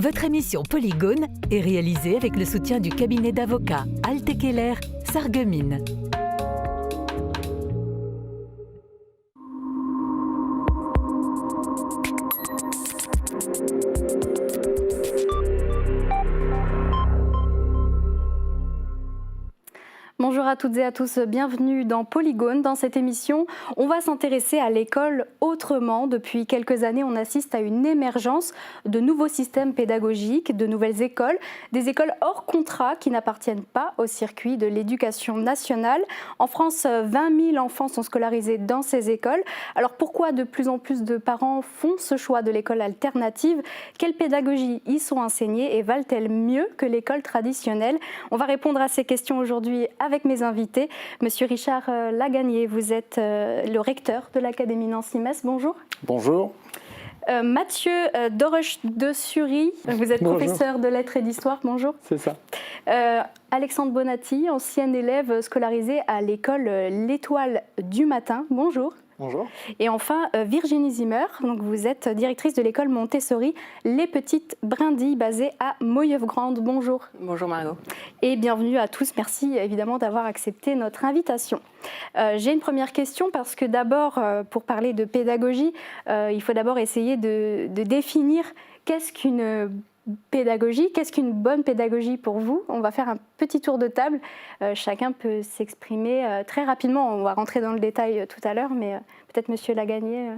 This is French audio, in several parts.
Votre émission Polygone est réalisée avec le soutien du cabinet d'avocats Alte Keller Sarreguemines. Bonjour à toutes et à tous, bienvenue dans Polygone. Dans cette émission, on va s'intéresser à l'école autrement. Depuis quelques années, on assiste à une émergence de nouveaux systèmes pédagogiques, de nouvelles écoles, des écoles hors contrat qui n'appartiennent pas au circuit de l'éducation nationale. En France, 20 000 enfants sont scolarisés dans ces écoles. Alors pourquoi de plus en plus de parents font ce choix de l'école alternative? Quelles pédagogies y sont enseignées et valent-elles mieux que l'école traditionnelle? On va répondre à ces questions aujourd'hui avec mes invités. Monsieur Richard Lagagné, vous êtes le recteur de l'Académie Nancy-Metz. Bonjour. Bonjour. Mathieu Doroche de Sury, vous êtes professeur de lettres et d'histoire. Bonjour. C'est ça. Alexandre Bonatti, ancienne élève scolarisée à l'école L'Étoile du Matin. Bonjour. Bonjour. Et enfin, Virginie Zimmer, donc vous êtes directrice de l'école Montessori Les Petites Brindilles, basée à Moyeuvre-Grande. Bonjour. Bonjour Margot. Et bienvenue à tous. Merci évidemment d'avoir accepté notre invitation. J'ai une première question parce que d'abord, pour parler de pédagogie, il faut d'abord essayer de définir qu'est-ce qu'une pédagogie, qu'est-ce qu'une bonne pédagogie pour vous? On va faire un petit tour de table. Chacun peut s'exprimer très rapidement. On va rentrer dans le détail tout à l'heure, mais peut-être Monsieur Lagagné.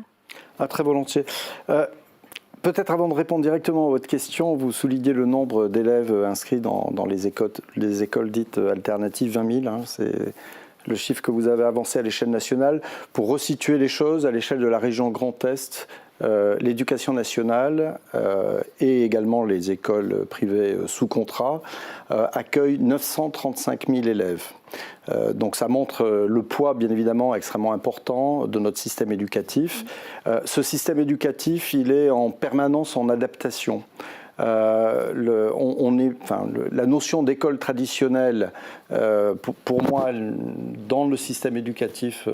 Très volontiers. Peut-être avant de répondre directement à votre question, vous soulignez le nombre d'élèves inscrits dans les écoles dites alternatives, 20 000. C'est le chiffre que vous avez avancé à l'échelle nationale. Pour resituer les choses, à l'échelle de la région Grand Est, l'éducation nationale et également les écoles privées sous contrat accueillent 935 000 élèves. Donc ça montre le poids bien évidemment extrêmement important de notre système éducatif. Ce système éducatif, il est en permanence en adaptation. La notion d'école traditionnelle, pour moi, dans le système éducatif,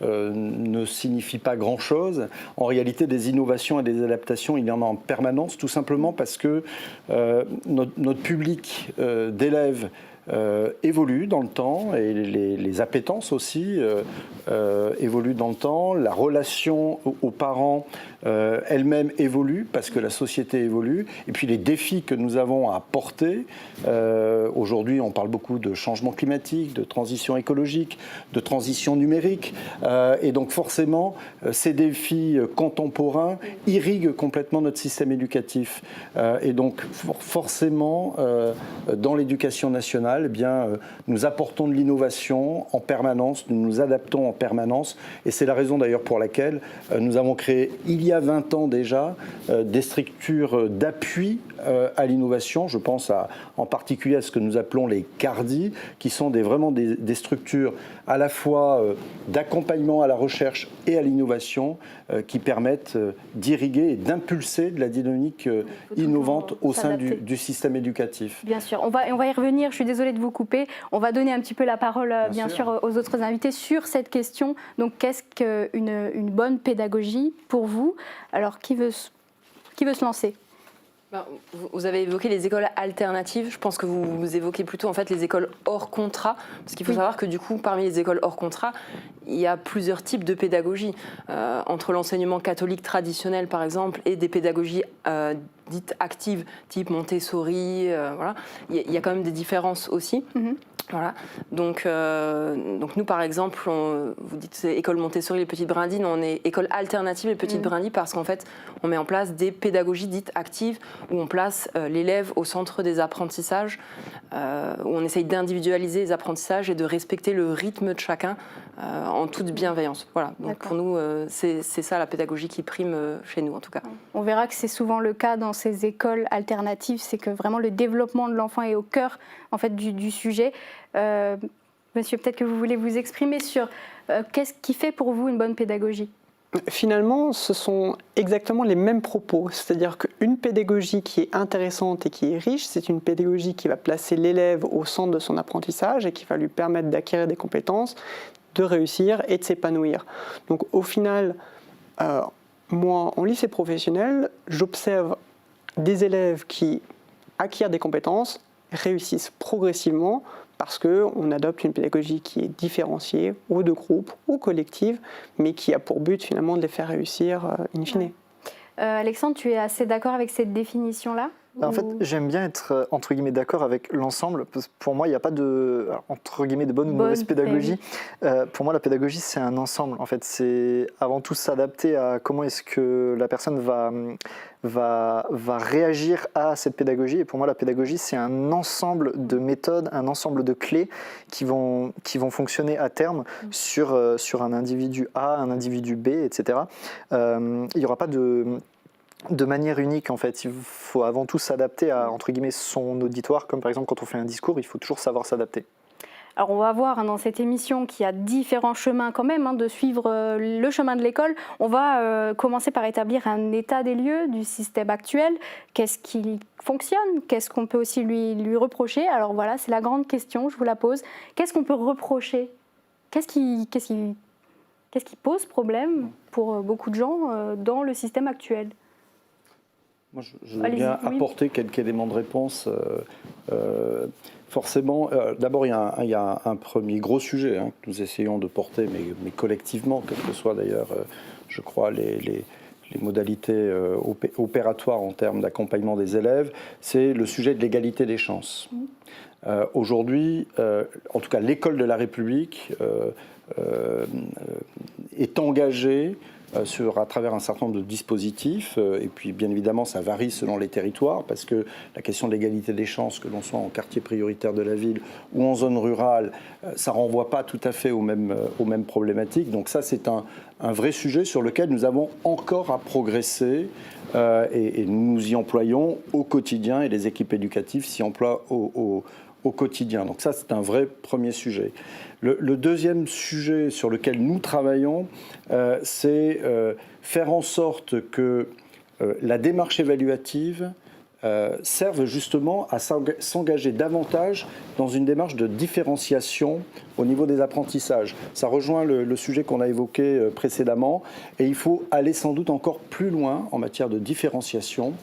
ne signifie pas grand-chose. En réalité, des innovations et des adaptations, il y en a en permanence, tout simplement parce que notre public d'élèves évolue dans le temps et les appétences aussi évoluent dans le temps. La relation aux parents elle-même évolue parce que la société évolue. Et puis les défis que nous avons à porter, aujourd'hui on parle beaucoup de changement climatique, de transition écologique, de transition numérique. Et donc forcément, ces défis contemporains irriguent complètement notre système éducatif. Et donc forcément, dans l'éducation nationale, eh bien, nous apportons de l'innovation en permanence, nous nous adaptons en permanence. Et c'est la raison d'ailleurs pour laquelle nous avons créé, il y a 20 ans déjà, des structures d'appui à l'innovation. Je pense en particulier à ce que nous appelons les CARDI, qui sont vraiment des structures à la fois d'accompagnement à la recherche et à l'innovation qui permettent d'irriguer et d'impulser de la dynamique innovante au sein du système éducatif. Bien sûr, on va y revenir, je suis désolée de vous couper. On va donner un petit peu la parole bien sûr aux autres invités sur cette question. Donc qu'est-ce qu'une bonne pédagogie pour vous? Alors qui veut se lancer? Vous avez évoqué les écoles alternatives. Je pense que vous évoquez plutôt en fait les écoles hors contrat, parce qu'il faut savoir que du coup, parmi les écoles hors contrat, il y a plusieurs types de pédagogie. Entre l'enseignement catholique traditionnel, par exemple, et des pédagogies dites actives, type Montessori, voilà. Il y a quand même des différences aussi. Voilà. Donc nous, par exemple, vous dites école Montessori, les Petites Brindilles, on est école alternative, les Petites Brindilles, parce qu'en fait, on met en place des pédagogies dites actives, où on place l'élève au centre des apprentissages, où on essaye d'individualiser les apprentissages et de respecter le rythme de chacun en toute bienveillance. Voilà. Donc pour nous, c'est ça la pédagogie qui prime chez nous, en tout cas. On verra que c'est souvent le cas dans ces écoles alternatives, c'est que vraiment le développement de l'enfant est au cœur en fait, du sujet. Monsieur, peut-être que vous voulez vous exprimer sur qu'est-ce qui fait pour vous une bonne pédagogie? Finalement, ce sont exactement les mêmes propos. C'est-à-dire qu'une pédagogie qui est intéressante et qui est riche, c'est une pédagogie qui va placer l'élève au centre de son apprentissage et qui va lui permettre d'acquérir des compétences, de réussir et de s'épanouir. Donc au final, moi, en lycée professionnel, j'observe des élèves qui acquièrent des compétences réussissent progressivement parce qu'on adopte une pédagogie qui est différenciée, ou de groupe, ou collective, mais qui a pour but finalement de les faire réussir in fine. Ouais. Alexandre, tu es assez d'accord avec cette définition-là ? En fait, j'aime bien être entre guillemets d'accord avec l'ensemble. Pour moi, il n'y a pas de entre guillemets de bonne ou de mauvaise pédagogie. Pour moi, la pédagogie, c'est un ensemble. En fait, c'est avant tout s'adapter à comment est-ce que la personne va réagir à cette pédagogie. Et pour moi, la pédagogie, c'est un ensemble de méthodes, un ensemble de clés qui vont fonctionner à terme sur un individu A, un individu B, etc. Il n'y aura pas de manière unique, en fait. Il faut avant tout s'adapter à, entre guillemets, son auditoire, comme par exemple quand on fait un discours, il faut toujours savoir s'adapter. Alors on va voir dans cette émission qu'il y a différents chemins quand même de suivre le chemin de l'école. On va commencer par établir un état des lieux du système actuel. Qu'est-ce qui fonctionne? Qu'est-ce qu'on peut aussi lui reprocher? Alors voilà, c'est la grande question, je vous la pose. Qu'est-ce qu'on peut reprocher? Qu'est-ce qui pose problème pour beaucoup de gens dans le système actuel? Moi, je veux bien apporter quelques éléments de réponse. Forcément, d'abord, il y a un premier gros sujet que nous essayons de porter, mais collectivement, quelles que soient d'ailleurs, je crois, les modalités opératoires en termes d'accompagnement des élèves, c'est le sujet de l'égalité des chances. Aujourd'hui, en tout cas, l'école de la République est engagée à travers un certain nombre de dispositifs, et puis bien évidemment ça varie selon les territoires, parce que la question de l'égalité des chances, que l'on soit en quartier prioritaire de la ville ou en zone rurale, ça ne renvoie pas tout à fait aux mêmes problématiques. Donc ça, c'est un vrai sujet sur lequel nous avons encore à progresser, et nous nous y employons au quotidien, et les équipes éducatives s'y emploient au quotidien. Donc ça, c'est un vrai premier sujet. Le deuxième sujet sur lequel nous travaillons, c'est faire en sorte que la démarche évaluative serve justement à s'engager davantage dans une démarche de différenciation au niveau des apprentissages. Ça rejoint le sujet qu'on a évoqué précédemment, et il faut aller sans doute encore plus loin en matière de différenciation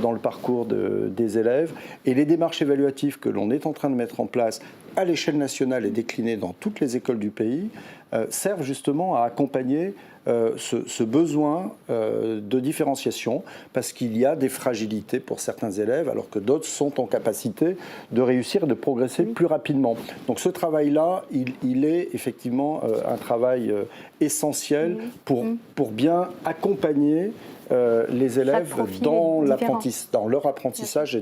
dans le parcours des élèves. Et les démarches évaluatives que l'on est en train de mettre en place à l'échelle nationale et déclinées dans toutes les écoles du pays servent justement à accompagner ce besoin de différenciation, parce qu'il y a des fragilités pour certains élèves, alors que d'autres sont en capacité de réussir et de progresser plus rapidement. Donc ce travail-là, il est effectivement un travail essentiel pour bien accompagner les élèves dans leur apprentissage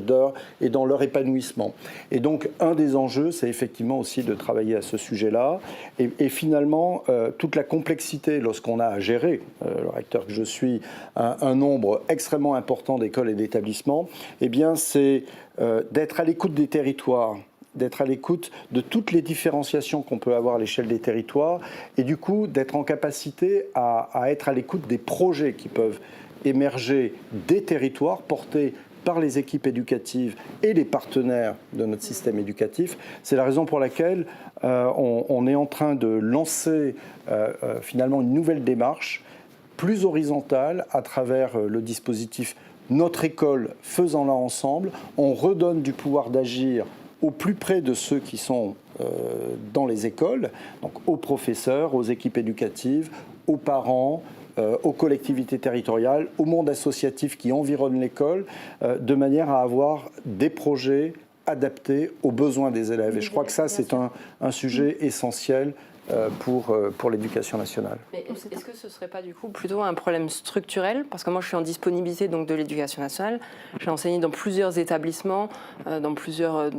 et dans leur épanouissement. Et donc, un des enjeux, c'est effectivement aussi de travailler à ce sujet-là. Et finalement, toute la complexité, lorsqu'on a à gérer, le recteur que je suis, un nombre extrêmement important d'écoles et d'établissements, eh bien, c'est d'être à l'écoute des territoires, d'être à l'écoute de toutes les différenciations qu'on peut avoir à l'échelle des territoires, et du coup, d'être en capacité à être à l'écoute des projets qui peuvent émerger des territoires portés par les équipes éducatives et les partenaires de notre système éducatif. C'est la raison pour laquelle on est en train de lancer finalement une nouvelle démarche plus horizontale à travers le dispositif Notre école, faisons-la ensemble. On redonne du pouvoir d'agir au plus près de ceux qui sont dans les écoles, donc aux professeurs, aux équipes éducatives, aux parents, aux collectivités territoriales, au monde associatif qui environne l'école, de manière à avoir des projets adaptés aux besoins des élèves. Et je crois que ça, c'est un sujet essentiel pour l'éducation nationale. Mais est-ce que ce ne serait pas du coup plutôt un problème structurel? Parce que moi je suis en disponibilité donc, de l'éducation nationale, j'ai enseigné dans plusieurs établissements, dans plusieurs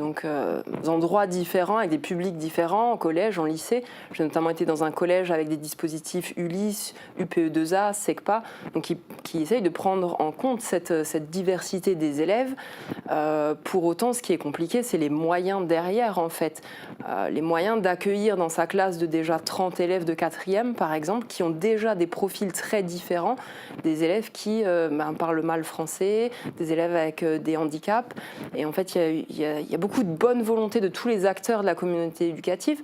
endroits différents, avec des publics différents, en collège, en lycée. J'ai notamment été dans un collège avec des dispositifs ULIS, UPE2A, SECPA, donc qui essayent de prendre en compte cette diversité des élèves. Pour autant, ce qui est compliqué, c'est les moyens derrière en fait. Les moyens d'accueillir dans sa classe de déjà 30 élèves de 4e, par exemple, qui ont déjà des profils très différents, des élèves qui parlent mal français, des élèves avec des handicaps. Et en fait, il y a beaucoup de bonne volonté de tous les acteurs de la communauté éducative,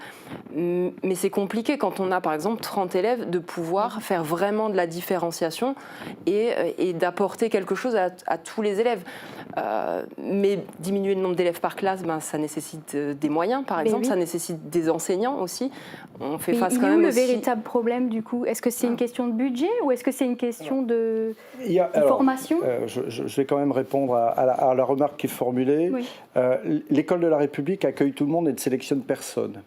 mais c'est compliqué quand on a, par exemple, 30 élèves, de pouvoir faire vraiment de la différenciation et d'apporter quelque chose à tous les élèves. Mais diminuer le nombre d'élèves par classe, ça nécessite des moyens, par exemple, ça nécessite des enseignants aussi. On fait face quand même où le aussi... véritable problème du coup? Est-ce que c'est une question de budget ou est-ce que c'est une question de formation? Je vais quand même répondre à la remarque qui est formulée. Oui. L'école de la République accueille tout le monde et ne sélectionne personne.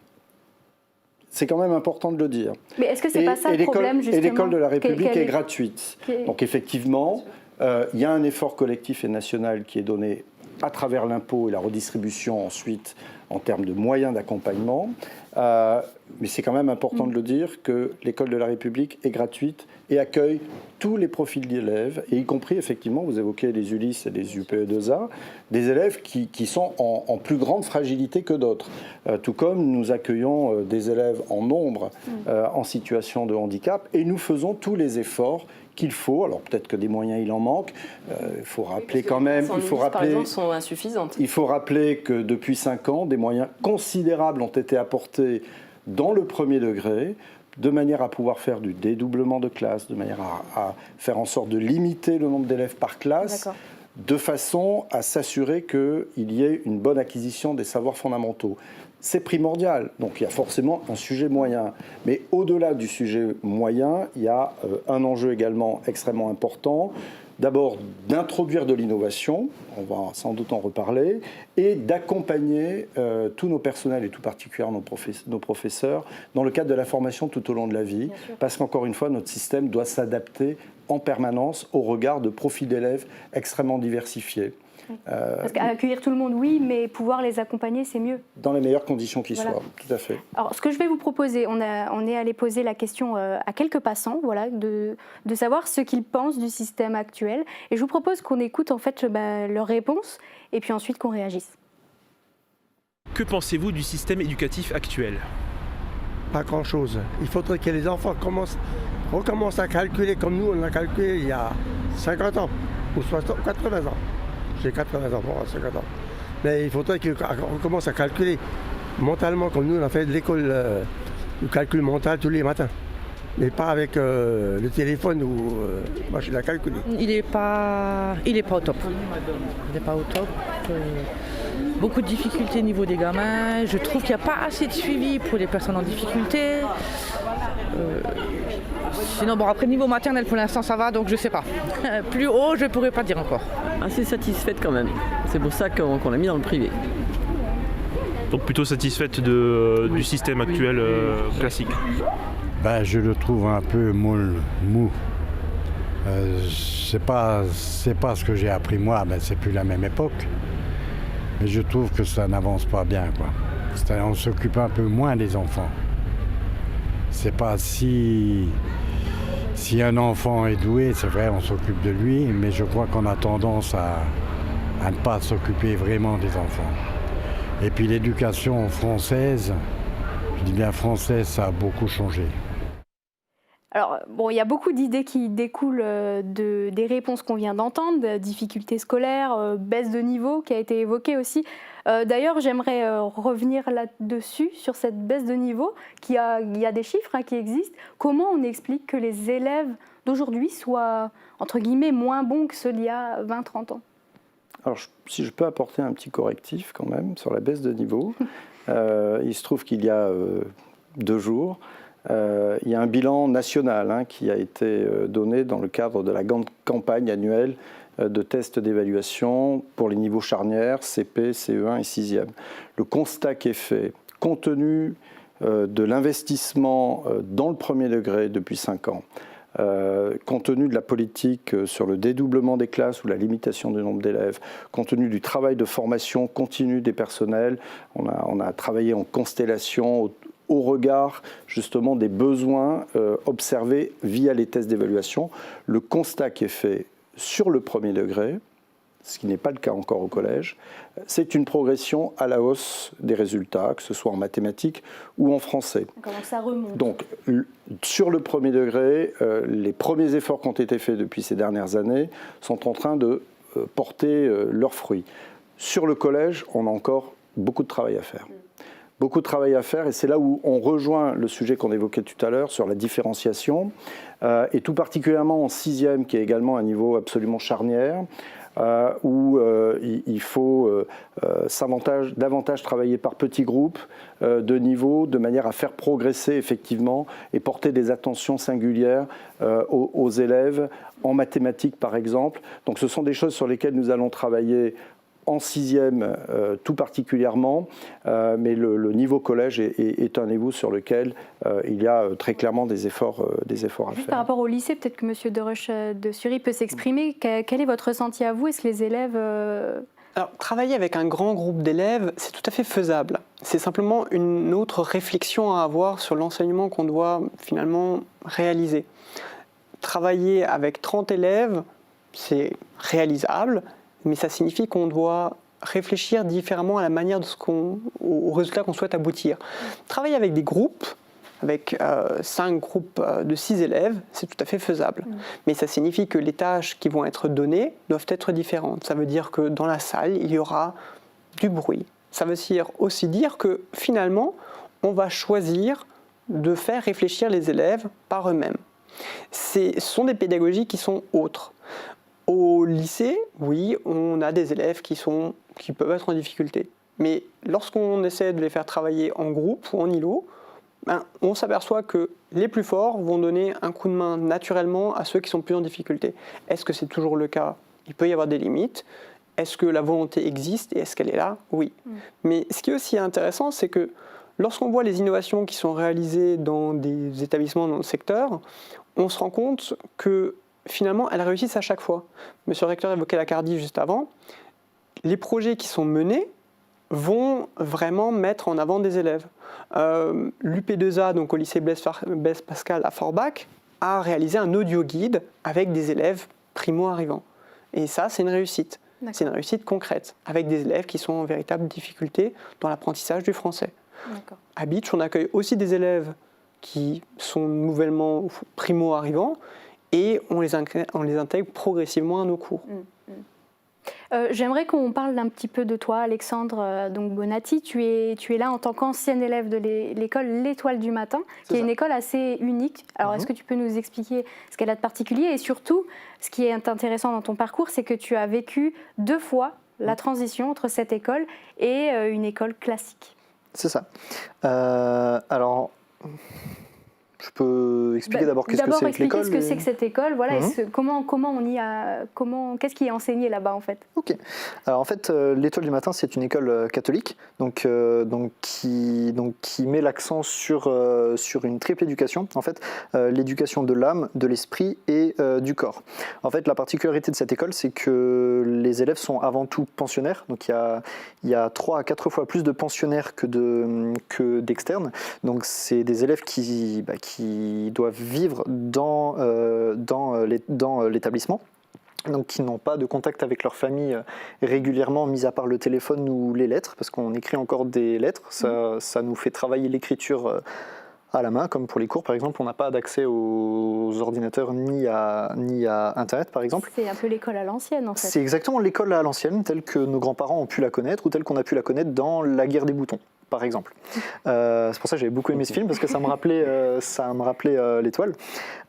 C'est quand même important de le dire. Mais est-ce que c'est pas ça le problème justement? Et l'école de la République est gratuite. Donc effectivement, il y a un effort collectif et national qui est donné à travers l'impôt et la redistribution ensuite en termes de moyens d'accompagnement. Mais c'est quand même important de le dire que l'école de la République est gratuite et accueille tous les profils d'élèves, et y compris effectivement, vous évoquez les Ulysse et les UPE2A, des élèves qui sont en plus grande fragilité que d'autres. Tout comme nous accueillons des élèves en nombre en situation de handicap, et nous faisons tous les efforts qu'il faut. Alors peut-être que des moyens il en manque. Il faut rappeler quand même. Par exemple, sont insuffisantes. Il faut rappeler que depuis 5 ans, des moyens considérables ont été apportés dans le premier degré, de manière à pouvoir faire du dédoublement de classe, de manière à faire en sorte de limiter le nombre d'élèves par classe, de façon à s'assurer qu'il y ait une bonne acquisition des savoirs fondamentaux. C'est primordial, donc il y a forcément un sujet moyen. Mais au-delà du sujet moyen, il y a un enjeu également extrêmement important. D'abord, d'introduire de l'innovation, on va sans doute en reparler, et d'accompagner tous nos personnels, et tout particulièrement nos professeurs, dans le cadre de la formation tout au long de la vie, parce qu'encore une fois, notre système doit s'adapter en permanence au regard de profils d'élèves extrêmement diversifiés. Parce qu'accueillir tout le monde, oui, mais pouvoir les accompagner, c'est mieux. Dans les meilleures conditions qui soient, tout à fait. Alors, ce que je vais vous proposer, on est allé poser la question à quelques passants, voilà, de savoir ce qu'ils pensent du système actuel. Et je vous propose qu'on écoute en fait leurs réponses et puis ensuite qu'on réagisse. Que pensez-vous du système éducatif actuel? Pas grand-chose. Il faudrait que les enfants recommencent à calculer comme nous, on a calculé il y a 50 ans ou 60, 80 ans. J'ai 80 ans, bon, 50 ans. Mais il faudrait qu'on recommence à calculer mentalement comme nous, on a fait de l'école, le calcul mental tous les matins. Mais pas avec le téléphone ou machine à calculer. Il n'est pas au top. Il n'est pas au top. Beaucoup de difficultés au niveau des gamins. Je trouve qu'il n'y a pas assez de suivi pour les personnes en difficulté. Sinon, bon, après niveau maternel, pour l'instant, ça va, donc je ne sais pas. Plus haut, je ne pourrais pas dire encore. Assez satisfaite quand même. C'est pour ça qu'on l'a mis dans le privé. Donc plutôt satisfaite du système actuel classique? Je le trouve un peu mou. C'est pas ce que j'ai appris moi, c'est plus la même époque. Mais je trouve que ça n'avance pas bien, quoi. On s'occupe un peu moins des enfants. C'est pas si un enfant est doué, c'est vrai, on s'occupe de lui, mais je crois qu'on a tendance à ne pas s'occuper vraiment des enfants. Et puis l'éducation française, je dis bien française, ça a beaucoup changé. Alors, bon, il y a beaucoup d'idées qui découlent des réponses qu'on vient d'entendre, difficultés scolaires, baisse de niveau qui a été évoquée aussi. D'ailleurs, j'aimerais revenir là-dessus, sur cette baisse de niveau. Il y a des chiffres qui existent. Comment on explique que les élèves d'aujourd'hui soient, entre guillemets, moins bons que ceux d'il y a 20-30 ans? Alors, si je peux apporter un petit correctif quand même sur la baisse de niveau, il se trouve qu'il y a 2 jours, il y a un bilan national qui a été donné dans le cadre de la grande campagne annuelle de tests d'évaluation pour les niveaux charnières, CP, CE1 et 6e. Le constat qui est fait, compte tenu de l'investissement dans le premier degré depuis 5 ans, compte tenu de la politique sur le dédoublement des classes ou la limitation du nombre d'élèves, compte tenu du travail de formation continue des personnels, on a travaillé en constellation au regard justement des besoins observés via les tests d'évaluation. Le constat qui est fait sur le premier degré, ce qui n'est pas le cas encore au collège, c'est une progression à la hausse des résultats, que ce soit en mathématiques ou en français. Comment ça remonte? Donc, sur le premier degré, les premiers efforts qui ont été faits depuis ces dernières années sont en train de porter leurs fruits. Sur le collège, on a encore beaucoup de travail à faire. Beaucoup de travail à faire, et c'est là où on rejoint le sujet qu'on évoquait tout à l'heure sur la différenciation, et tout particulièrement en 6e, qui est également un niveau absolument charnière, où il faut davantage travailler par petits groupes de niveau, de manière à faire progresser effectivement et porter des attentions singulières aux élèves, en mathématiques par exemple. Donc ce sont des choses sur lesquelles nous allons travailler en 6e tout particulièrement, mais le niveau collège est un niveau sur lequel il y a très clairement des efforts à Juste faire. par rapport au lycée, peut-être que M. Deroche-de-Sury peut s'exprimer. Quel est votre ressenti à vous? Est-ce que les élèves... Alors, travailler avec un grand groupe d'élèves, c'est tout à fait faisable. C'est simplement une autre réflexion à avoir sur l'enseignement qu'on doit finalement réaliser. Travailler avec 30 élèves, c'est réalisable, mais ça signifie qu'on doit réfléchir différemment à la manière au résultat qu'on souhaite aboutir. Travailler avec des groupes, avec 5 groupes de 6 élèves, c'est tout à fait faisable. Mais ça signifie que les tâches qui vont être données doivent être différentes. Ça veut dire que dans la salle, il y aura du bruit. Ça veut aussi dire que finalement, on va choisir de faire réfléchir les élèves par eux-mêmes. Ce sont des pédagogies qui sont autres. Au lycée, oui, on a des élèves qui peuvent être en difficulté. Mais lorsqu'on essaie de les faire travailler en groupe ou en îlot, on s'aperçoit que les plus forts vont donner un coup de main naturellement à ceux qui sont plus en difficulté. Est-ce que c'est toujours le cas? Il peut y avoir des limites. Est-ce que la volonté existe et est-ce qu'elle est là? Oui. Mais ce qui est aussi intéressant, c'est que lorsqu'on voit les innovations qui sont réalisées dans des établissements dans le secteur, on se rend compte que finalement, elles réussissent à chaque fois. Monsieur le recteur évoquait la Cardiff juste avant. Les projets qui sont menés vont vraiment mettre en avant des élèves. L'UP2A, donc au lycée Blaise Pascal à Forbach, a réalisé un audio guide avec des élèves primo-arrivants. Et ça, c'est une réussite. C'est une réussite concrète, avec des élèves qui sont en véritable difficulté dans l'apprentissage du français. À Beach, on accueille aussi des élèves qui sont nouvellement primo-arrivants, et on les intègre progressivement à nos cours. J'aimerais qu'on parle d'un petit peu de toi, Alexandre Bonatti. Tu es là en tant qu'ancienne élève de l'école L'Étoile du Matin, qui est une école assez unique. Alors, est-ce que tu peux nous expliquer ce qu'elle a de particulier? Et surtout, ce qui est intéressant dans ton parcours, c'est que tu as vécu 2 fois la transition entre cette école et une école classique. C'est ça. Alors... Je peux expliquer d'abord qu'est-ce que c'est que l'école. D'abord expliquer ce que c'est que cette école, voilà, qu'est-ce qui est enseigné là-bas en fait. Ok. Alors en fait, l'Étoile du Matin, c'est une école catholique, qui met l'accent sur une triple éducation. En fait, l'éducation de l'âme, de l'esprit et du corps. En fait, la particularité de cette école, c'est que les élèves sont avant tout pensionnaires. Donc il y a 3 à 4 fois plus de pensionnaires que d'externes. Donc c'est des élèves qui doivent vivre dans l'établissement, donc qui n'ont pas de contact avec leur famille régulièrement, mis à part le téléphone ou les lettres, parce qu'on écrit encore des lettres, ça nous fait travailler l'écriture à la main, comme pour les cours par exemple, on n'a pas d'accès aux ordinateurs ni à Internet par exemple. C'est un peu l'école à l'ancienne en fait. C'est exactement l'école à l'ancienne, telle que nos grands-parents ont pu la connaître, ou telle qu'on a pu la connaître dans La Guerre des boutons, par exemple. C'est pour ça que j'avais beaucoup aimé ce film, parce que ça me rappelait l'Étoile.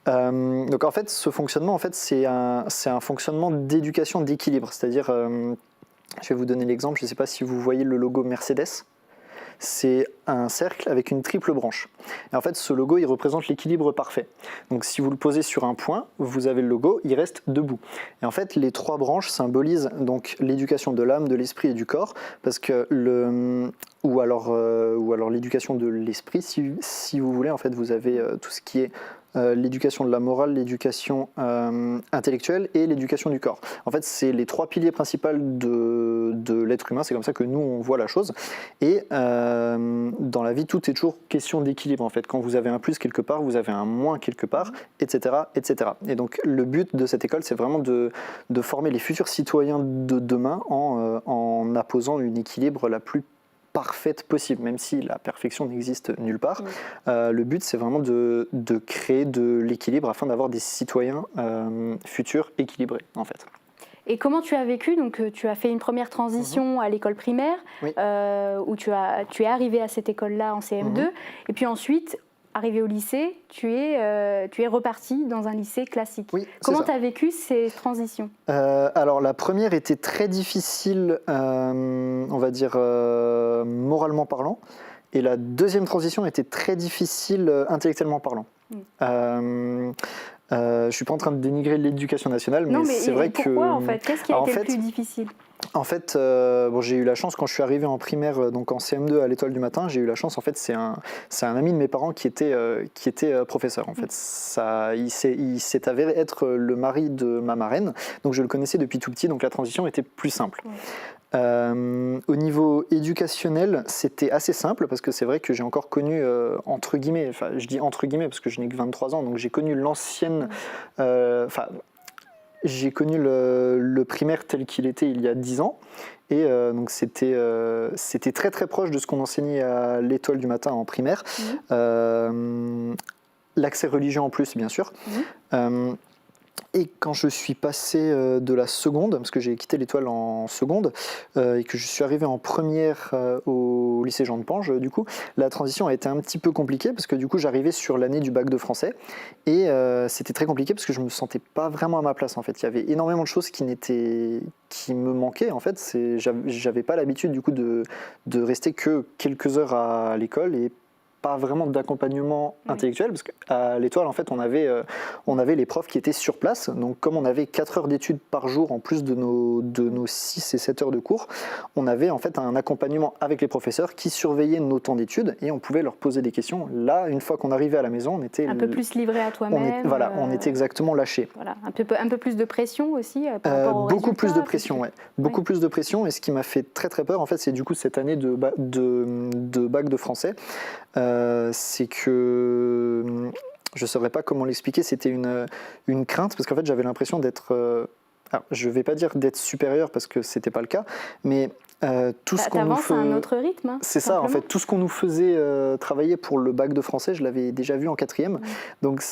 Donc en fait, ce fonctionnement, en fait, c'est un fonctionnement d'éducation d'équilibre. C'est-à-dire, je vais vous donner l'exemple, je ne sais pas si vous voyez le logo Mercedes. C'est un cercle avec une triple branche. Et en fait, ce logo, il représente l'équilibre parfait. Donc si vous le posez sur un point, vous avez le logo, il reste debout. Et en fait, les 3 branches symbolisent donc l'éducation de l'âme, de l'esprit et du corps, parce que ou alors l'éducation de l'esprit, si vous voulez. En fait, vous avez tout ce qui est l'éducation de la morale, l'éducation intellectuelle et l'éducation du corps. En fait, c'est les 3 piliers principaux de l'être humain, c'est comme ça que nous, on voit la chose. Et dans la vie, tout est toujours question d'équilibre, en fait. Quand vous avez un plus quelque part, vous avez un moins quelque part, etc., etc. Et donc, le but de cette école, c'est vraiment de former les futurs citoyens de demain en apposant une équilibre la plus parfaite possible, même si la perfection n'existe nulle part. Le but, c'est vraiment de créer de l'équilibre afin d'avoir des citoyens futurs équilibrés, en fait. Et comment tu as vécu? Donc, tu as fait une première transition à l'école primaire, où tu es arrivé à cette école-là en CM2, et puis ensuite, arrivé au lycée, tu es reparti dans un lycée classique. Oui, comment tu as vécu ces transitions? Alors, la première était très difficile, on va dire, moralement parlant, et la deuxième transition était très difficile intellectuellement parlant. Je ne suis pas en train de dénigrer l'éducation nationale, mais c'est vrai que... Pourquoi, en fait? Qu'est-ce qui a été le plus difficile? En fait, j'ai eu la chance, quand je suis arrivé en primaire, donc en CM2 à l'Étoile du Matin, j'ai eu la chance, en fait, c'est un ami de mes parents qui était professeur. En fait, il s'est avéré être le mari de ma marraine, donc je le connaissais depuis tout petit, donc la transition était plus simple. Au niveau éducationnel, c'était assez simple, parce que c'est vrai que j'ai encore connu, entre guillemets, enfin je dis entre guillemets parce que je n'ai que 23 ans, donc j'ai connu l'ancienne... j'ai connu le primaire tel qu'il était il y a 10 ans, et donc c'était très très proche de ce qu'on enseignait à l'Étoile du Matin en primaire. L'accès religieux en plus, bien sûr. Et quand je suis passé de la seconde, parce que j'ai quitté l'Étoile en seconde, et que je suis arrivé en première au lycée Jean de Pange, du coup, la transition a été un petit peu compliquée, parce que du coup, j'arrivais sur l'année du bac de français, et c'était très compliqué, parce que je ne me sentais pas vraiment à ma place, en fait. Il y avait énormément de choses qui me manquaient, en fait. J'avais pas l'habitude, du coup, de rester que quelques heures à l'école, et pas vraiment d'accompagnement intellectuel, parce qu'à l'Étoile, en fait, on avait les profs qui étaient sur place. Donc, comme on avait 4 heures d'études par jour, en plus de nos 6 et 7 heures de cours, on avait en fait un accompagnement avec les professeurs qui surveillaient nos temps d'études, et on pouvait leur poser des questions. Là, une fois qu'on arrivait à la maison, on était... Un peu plus livré à toi-même. On était exactement lâché. Voilà, un peu plus de pression aussi par rapport aux beaucoup résultats, plus de pression, ouais. Beaucoup plus de pression, et ce qui m'a fait très très peur, en fait, c'est du coup cette année de bac de français. C'est que je ne saurais pas comment l'expliquer, c'était une crainte, parce qu'en fait j'avais l'impression d'être, je ne vais pas dire d'être supérieur parce que ce n'était pas le cas, mais tout ce qu'on nous faisait... à un autre rythme, hein, c'est ça, en fait, tout ce qu'on nous faisait travailler pour le bac de français, je l'avais déjà vu en 4e, donc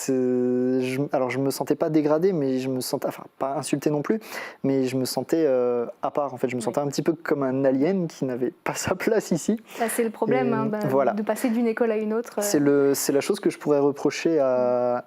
alors je ne me sentais pas dégradé, mais je me sentais, enfin pas insulté non plus, mais je me sentais à part, en fait, je me sentais un petit peu comme un alien qui n'avait pas sa place ici. Ça, c'est le problème, de passer d'une école à une autre. C'est la chose que je pourrais reprocher à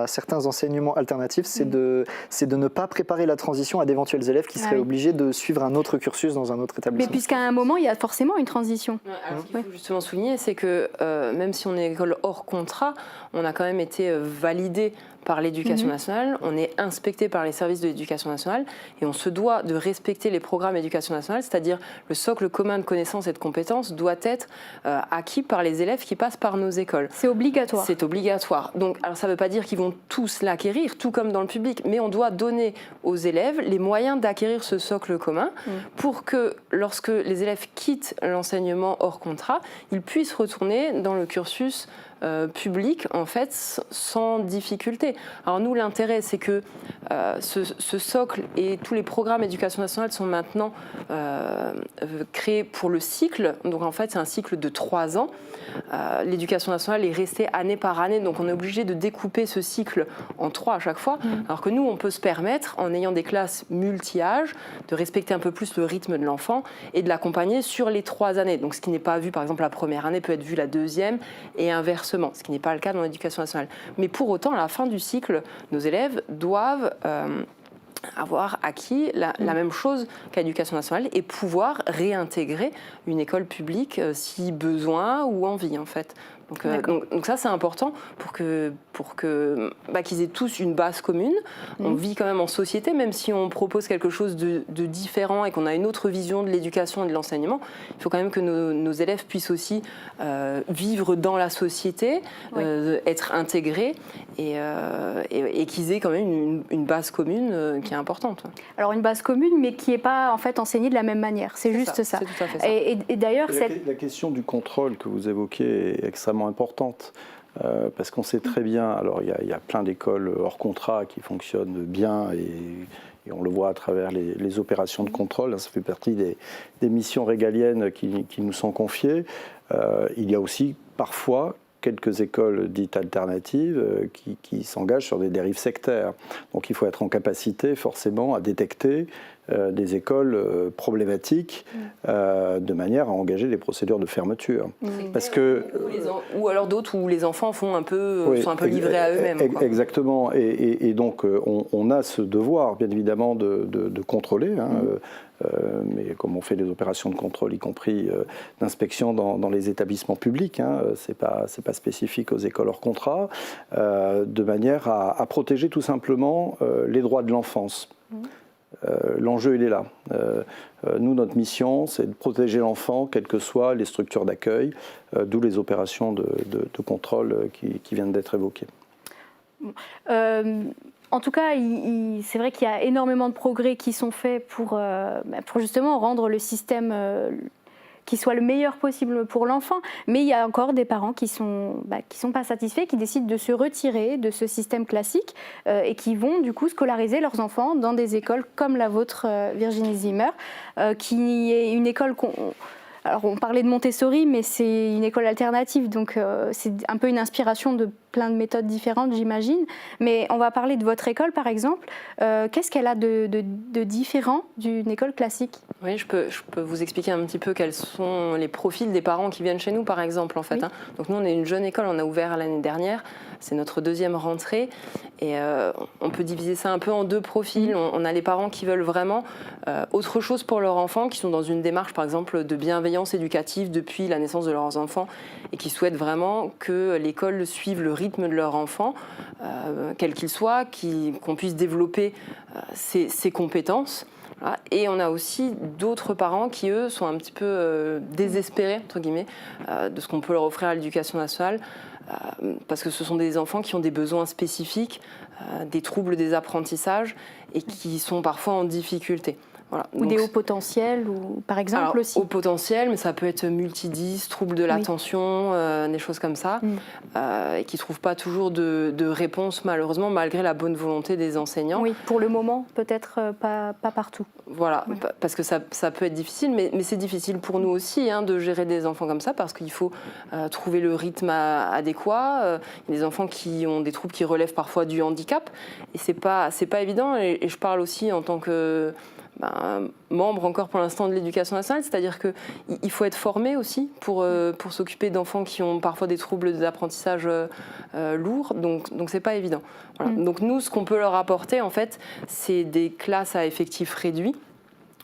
certains enseignements alternatifs, c'est de ne pas préparer la transition à d'éventuels élèves qui seraient obligés de suivre un autre cursus dans un autre établissement. Mais puisqu'à un moment, il y a forcément une transition. Alors, ce qu'il faut justement souligner, c'est que même si on est une école hors contrat, on a quand même été validé par l'éducation nationale, on est inspecté par les services de l'éducation nationale, et on se doit de respecter les programmes d'éducation nationale, c'est-à-dire le socle commun de connaissances et de compétences doit être acquis par les élèves qui passent par nos écoles. C'est obligatoire. C'est obligatoire. Donc, alors ça ne veut pas dire qu'ils vont tous l'acquérir, tout comme dans le public, mais on doit donner aux élèves les moyens d'acquérir ce socle commun pour que lorsque les élèves quittent l'enseignement hors contrat, ils puissent retourner dans le cursus public, en fait, sans difficulté. Alors nous, l'intérêt, c'est que ce socle et tous les programmes d'éducation nationale sont maintenant créés pour le cycle. Donc en fait, c'est un cycle de 3 ans. L'éducation nationale est restée année par année, donc on est obligé de découper ce cycle en 3 à chaque fois, alors que nous, on peut se permettre, en ayant des classes multi-âges, de respecter un peu plus le rythme de l'enfant et de l'accompagner sur les 3 années. Donc ce qui n'est pas vu, par exemple, la première année peut être vu la deuxième et inversement, ce qui n'est pas le cas dans l'éducation nationale. Mais pour autant, à la fin du cycle, nos élèves doivent avoir acquis la même chose qu'à l'éducation nationale et pouvoir réintégrer une école publique si besoin ou envie, en fait. Donc ça, c'est important pour qu'ils aient tous une base commune. On vit quand même en société, même si on propose quelque chose de différent et qu'on a une autre vision de l'éducation et de l'enseignement. Il faut quand même que nos élèves puissent aussi vivre dans la société, être intégrés et qu'ils aient quand même une base commune qui est importante. Alors une base commune, mais qui n'est pas en fait enseignée de la même manière. C'est juste ça. C'est tout à fait ça. Et d'ailleurs, la question du contrôle que vous évoquez est extrêmement importante. Parce qu'on sait très bien, alors il y a plein d'écoles hors contrat qui fonctionnent bien et on le voit à travers les opérations de contrôle, ça fait partie des missions régaliennes qui nous sont confiées. Il y a aussi parfois quelques écoles dites alternatives qui s'engagent sur des dérives sectaires. Donc il faut être en capacité forcément à détecter des écoles problématiques de manière à engager des procédures de fermeture. Parce que, ou alors d'autres où les enfants sont un peu livrés à eux-mêmes. Exactement. Et donc on a ce devoir bien évidemment de contrôler. Mais comme on fait des opérations de contrôle, y compris d'inspection dans les établissements publics, c'est pas spécifique aux écoles hors contrat, de manière à protéger tout simplement les droits de l'enfance. L'enjeu, il est là. Nous, notre mission, c'est de protéger l'enfant, quelles que soient les structures d'accueil, d'où les opérations de contrôle qui viennent d'être évoquées. En tout cas, c'est vrai qu'il y a énormément de progrès qui sont faits pour justement rendre le système qui soit le meilleur possible pour l'enfant. Mais il y a encore des parents qui sont pas satisfaits, qui décident de se retirer de ce système classique et qui vont du coup scolariser leurs enfants dans des écoles comme la vôtre, Virginie Zimmer, qui est une école alors on parlait de Montessori, mais c'est une école alternative, donc c'est un peu une inspiration de plein de méthodes différentes, j'imagine. Mais on va parler de votre école, par exemple. Qu'est-ce qu'elle a de différent d'une école classique ? Oui, je peux vous expliquer un petit peu quels sont les profils des parents qui viennent chez nous, par exemple. En fait, Donc nous, on est une jeune école, on a ouvert l'année dernière. C'est notre deuxième rentrée. Et on peut diviser ça un peu en deux profils. On a les parents qui veulent vraiment autre chose pour leurs enfants, qui sont dans une démarche, par exemple, de bienveillance éducative depuis la naissance de leurs enfants et qui souhaitent vraiment que l'école suive le rythme de leur enfant, quel qu'il soit, qu'on puisse développer ses compétences. Voilà. Et on a aussi d'autres parents qui, eux, sont un petit peu désespérés, entre guillemets, de ce qu'on peut leur offrir à l'éducation nationale, parce que ce sont des enfants qui ont des besoins spécifiques, des troubles des apprentissages et qui sont parfois en difficulté. Voilà. Ou des hauts potentiels, par exemple. Alors, aussi. Hauts potentiels, mais ça peut être multidis, troubles de l'attention, des choses comme ça, et qui ne trouvent pas toujours de réponse, malheureusement, malgré la bonne volonté des enseignants. Oui, pour le moment, peut-être pas partout. Voilà, parce que ça peut être difficile, mais c'est difficile pour nous aussi de gérer des enfants comme ça, parce qu'il faut trouver le rythme adéquat. Il y a des enfants qui ont des troubles qui relèvent parfois du handicap, et c'est pas évident, et je parle aussi en tant que membre encore pour l'instant de l'éducation nationale, c'est-à-dire qu'il faut être formé aussi pour s'occuper d'enfants qui ont parfois des troubles d'apprentissage lourds, donc c'est pas évident. Voilà. Donc nous, ce qu'on peut leur apporter en fait, c'est des classes à effectifs réduits.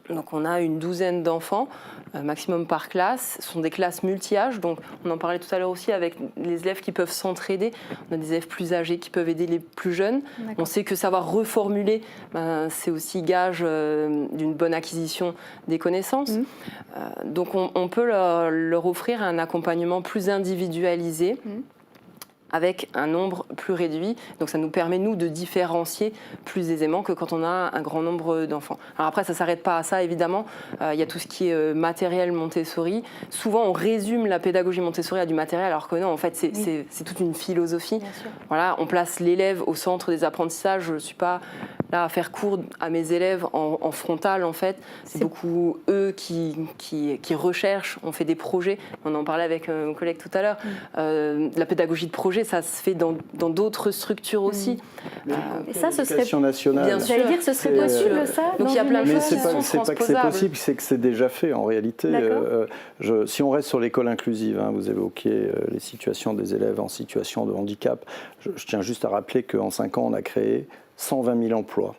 Donc on a une douzaine d'enfants, maximum par classe. Ce sont des classes multi-âges, donc on en parlait tout à l'heure aussi avec les élèves qui peuvent s'entraider. On a des élèves plus âgés qui peuvent aider les plus jeunes. On sait que savoir reformuler, c'est aussi gage d'une bonne acquisition des connaissances. Donc on peut leur offrir un accompagnement plus individualisé. Avec un nombre plus réduit. Donc ça nous permet, nous, de différencier plus aisément que quand on a un grand nombre d'enfants. Alors après, ça ne s'arrête pas à ça, évidemment. Il y a tout ce qui est matériel Montessori. Souvent, on résume la pédagogie Montessori à du matériel, alors que non, en fait, c'est toute une philosophie. Voilà, on place l'élève au centre des apprentissages. Je ne suis pas là à faire cours à mes élèves en frontal, en fait. C'est beaucoup eux qui recherchent. On fait des projets. On en parlait avec mon collègue tout à l'heure. La pédagogie de projet, ça se fait dans d'autres structures aussi. Et ça, ce serait nationale. Bien sûr. J'allais dire, ce serait possible ça. Donc il y a plein de choses qui sont c'est pas que c'est possible, c'est que c'est déjà fait en réalité. Si on reste sur l'école inclusive, vous évoquiez les situations des élèves en situation de handicap. Je tiens juste à rappeler qu'en 5 ans, on a créé 120 000 emplois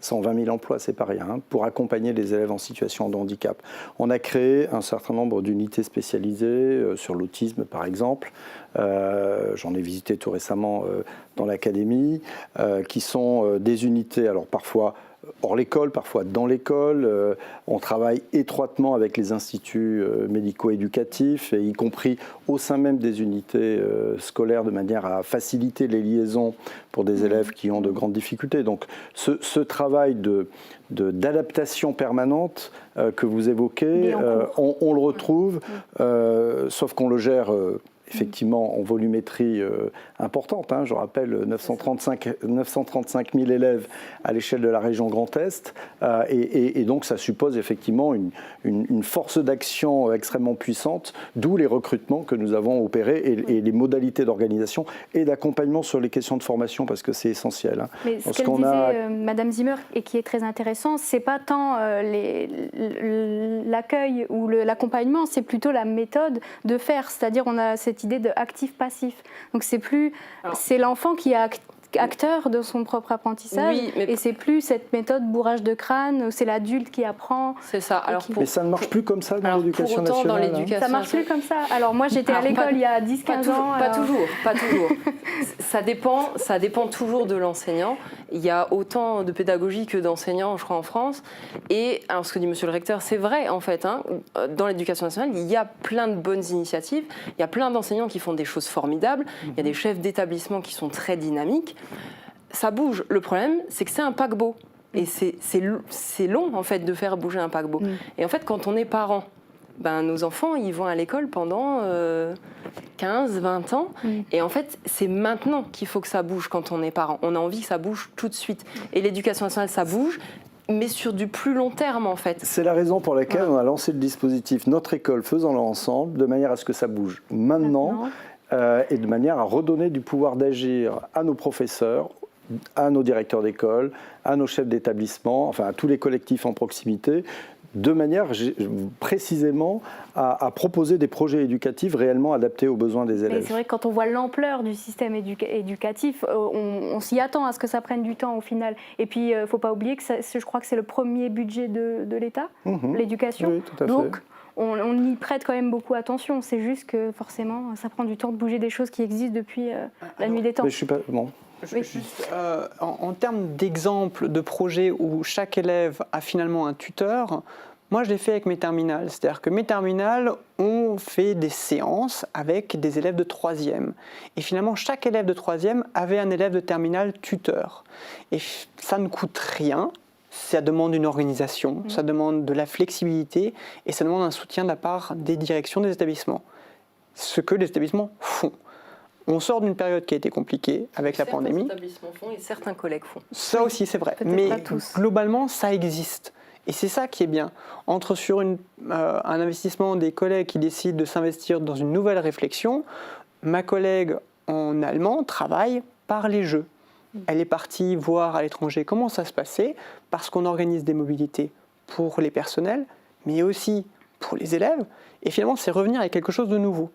120 000 emplois, c'est pas rien, hein, pour accompagner les élèves en situation de handicap. On a créé un certain nombre d'unités spécialisées sur l'autisme, par exemple. J'en ai visité tout récemment dans l'académie, qui sont des unités, alors parfois hors l'école, parfois dans l'école. On travaille étroitement avec les instituts médico-éducatifs, y compris au sein même des unités scolaires, de manière à faciliter les liaisons pour des élèves qui ont de grandes difficultés. Donc ce travail d'adaptation permanente que vous évoquez, on le retrouve, sauf qu'on le gère effectivement en volumétrie importante. Hein. Je rappelle 935 000 élèves à l'échelle de la région Grand Est. Et donc ça suppose effectivement une force d'action extrêmement puissante, d'où les recrutements que nous avons opérés et les modalités d'organisation et d'accompagnement sur les questions de formation, parce que c'est essentiel. Hein. Mais ce qu'elle disait, Madame Zimmer, et qui est très intéressant, c'est pas tant l'accueil ou l'accompagnement, c'est plutôt la méthode de faire. C'est-à-dire on a cette idée de actif-passif. Donc c'est l'enfant qui est acteur de son propre apprentissage, oui, et c'est plus cette méthode bourrage de crâne où c'est l'adulte qui apprend. C'est ça. Alors mais ça ne marche plus comme ça dans l'éducation nationale. Ça ne marche plus comme ça. Alors moi j'étais à l'école il y a 10-15 ans. Pas toujours. ça dépend toujours de l'enseignant. Il y a autant de pédagogie que d'enseignants, je crois, en France. Et alors, ce que dit Monsieur le Recteur, c'est vrai en fait. Hein, dans l'éducation nationale, il y a plein de bonnes initiatives. Il y a plein d'enseignants qui font des choses formidables. Il y a des chefs d'établissement qui sont très dynamiques. Ça bouge. Le problème, c'est que c'est un paquebot. Et c'est long, en fait, de faire bouger un paquebot. Et en fait, quand on est parent, nos enfants, ils vont à l'école pendant 15-20 ans. Et en fait, c'est maintenant qu'il faut que ça bouge quand on est parent. On a envie que ça bouge tout de suite. Et l'éducation nationale, ça bouge, mais sur du plus long terme, en fait. C'est la raison pour laquelle on a lancé le dispositif Notre école, faisons-le ensemble, de manière à ce que ça bouge maintenant. Et de manière à redonner du pouvoir d'agir à nos professeurs, à nos directeurs d'école, à nos chefs d'établissement, enfin à tous les collectifs en proximité, de manière précisément à proposer des projets éducatifs réellement adaptés aux besoins des élèves. C'est vrai que quand on voit l'ampleur du système éducatif, on s'y attend à ce que ça prenne du temps au final. Et puis, il ne faut pas oublier que je crois que c'est le premier budget de l'État, l'éducation. Oui, tout à fait. Donc, on y prête quand même beaucoup attention. C'est juste que forcément, ça prend du temps de bouger des choses qui existent depuis la nuit des temps. Mais je suis pas bon. Oui. Juste, en termes d'exemples de projets où chaque élève a finalement un tuteur, moi je l'ai fait avec mes terminales. C'est-à-dire que mes terminales ont fait des séances avec des élèves de 3e. Et finalement, chaque élève de 3e avait un élève de terminale tuteur. Et ça ne coûte rien. Ça demande une organisation, ça demande de la flexibilité et ça demande un soutien de la part des directions des établissements. Ce que les établissements font. On sort d'une période qui a été compliquée avec la pandémie. Certains établissements font et certains collègues font. Ça aussi, c'est vrai. Mais globalement, ça existe. Et c'est ça qui est bien. Sur un investissement des collègues qui décident de s'investir dans une nouvelle réflexion, ma collègue en allemand travaille par les jeux. Elle est partie voir à l'étranger comment ça se passait, parce qu'on organise des mobilités pour les personnels, mais aussi pour les élèves. Et finalement, c'est revenir avec quelque chose de nouveau.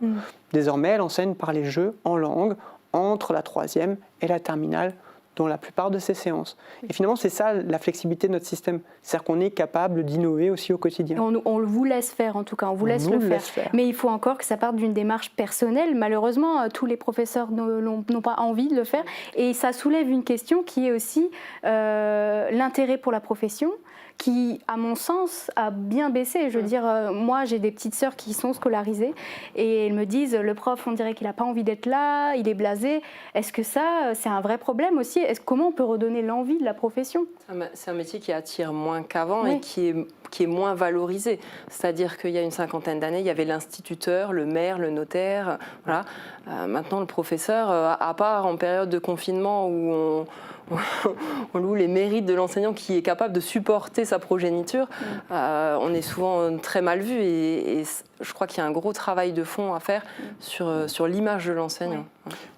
Désormais, elle enseigne par les jeux en langue entre la 3e et la terminale dans la plupart de ses séances. Et finalement, c'est ça la flexibilité de notre système. C'est-à-dire qu'on est capable d'innover aussi au quotidien. On vous laisse faire, en tout cas, on vous laisse le faire. Mais il faut encore que ça parte d'une démarche personnelle. Malheureusement, tous les professeurs n'ont pas envie de le faire. Et ça soulève une question qui est aussi l'intérêt pour la profession, qui, à mon sens, a bien baissé. Je veux dire, moi, j'ai des petites sœurs qui sont scolarisées et elles me disent, le prof, on dirait qu'il n'a pas envie d'être là, il est blasé. Est-ce que ça, c'est un vrai problème aussi? Comment on peut redonner l'envie de la profession? C'est un métier qui attire moins qu'avant et qui est moins valorisé. C'est-à-dire qu'il y a une cinquantaine d'années, il y avait l'instituteur, le maire, le notaire. Voilà. Maintenant, le professeur, à part en période de confinement où on loue les mérites de l'enseignant qui est capable de supporter sa progéniture, on est souvent très mal vu et je crois qu'il y a un gros travail de fond à faire sur l'image de l'enseignant.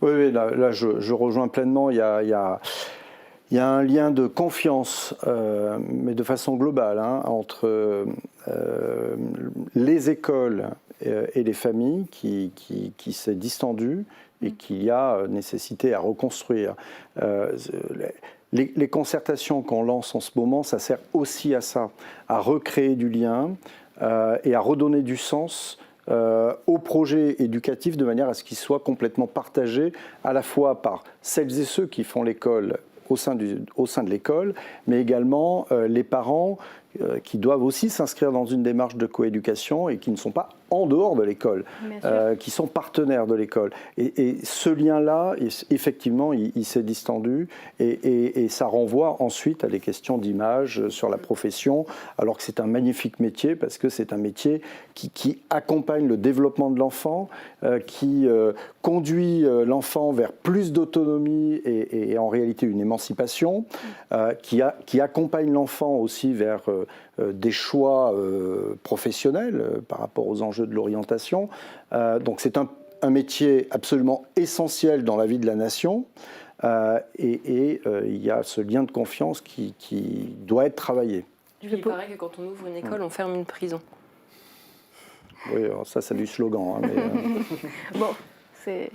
Oui, là je rejoins pleinement. Il y a un lien de confiance, mais de façon globale, entre les écoles et les familles qui s'est distendue et qu'il y a nécessité à reconstruire. les concertations qu'on lance en ce moment, ça sert aussi à ça, à recréer du lien et à redonner du sens au projet éducatif de manière à ce qu'il soit complètement partagé à la fois par celles et ceux qui font l'école au sein de l'école, mais également les parents qui doivent aussi s'inscrire dans une démarche de coéducation et qui ne sont pas en dehors de l'école, qui sont partenaires de l'école. Et ce lien-là, effectivement, il s'est distendu et ça renvoie ensuite à des questions d'image sur la profession, alors que c'est un magnifique métier parce que c'est un métier qui accompagne le développement de l'enfant, qui conduit l'enfant vers plus d'autonomie et en réalité une émancipation, qui accompagne l'enfant aussi vers des choix professionnels par rapport aux enjeux de l'orientation. Donc c'est un métier absolument essentiel dans la vie de la nation et il y a ce lien de confiance qui doit être travaillé. Il paraît que quand on ouvre une école, on ferme une prison. Oui, alors ça c'est du slogan. Hein, mais, Bon, c'est...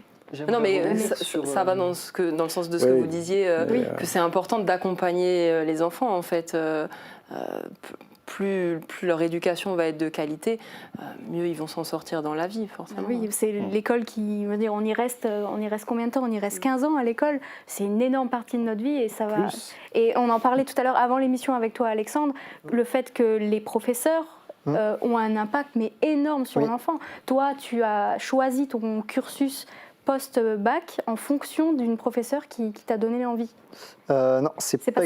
Non, mais ça va dans le sens de ce que vous disiez, que c'est important d'accompagner les enfants, en fait. Plus leur éducation va être de qualité, mieux ils vont s'en sortir dans la vie, forcément. Oui, c'est l'école qui veut dire on y reste combien de temps? On y reste 15 ans à l'école. C'est une énorme partie de notre vie et ça va. Et on en parlait tout à l'heure avant l'émission avec toi, Alexandre, le fait que les professeurs ont un impact mais énorme sur l'enfant. Toi, tu as choisi ton cursus post-bac en fonction d'une professeure qui t'a donné l'envie. Non, c'est pas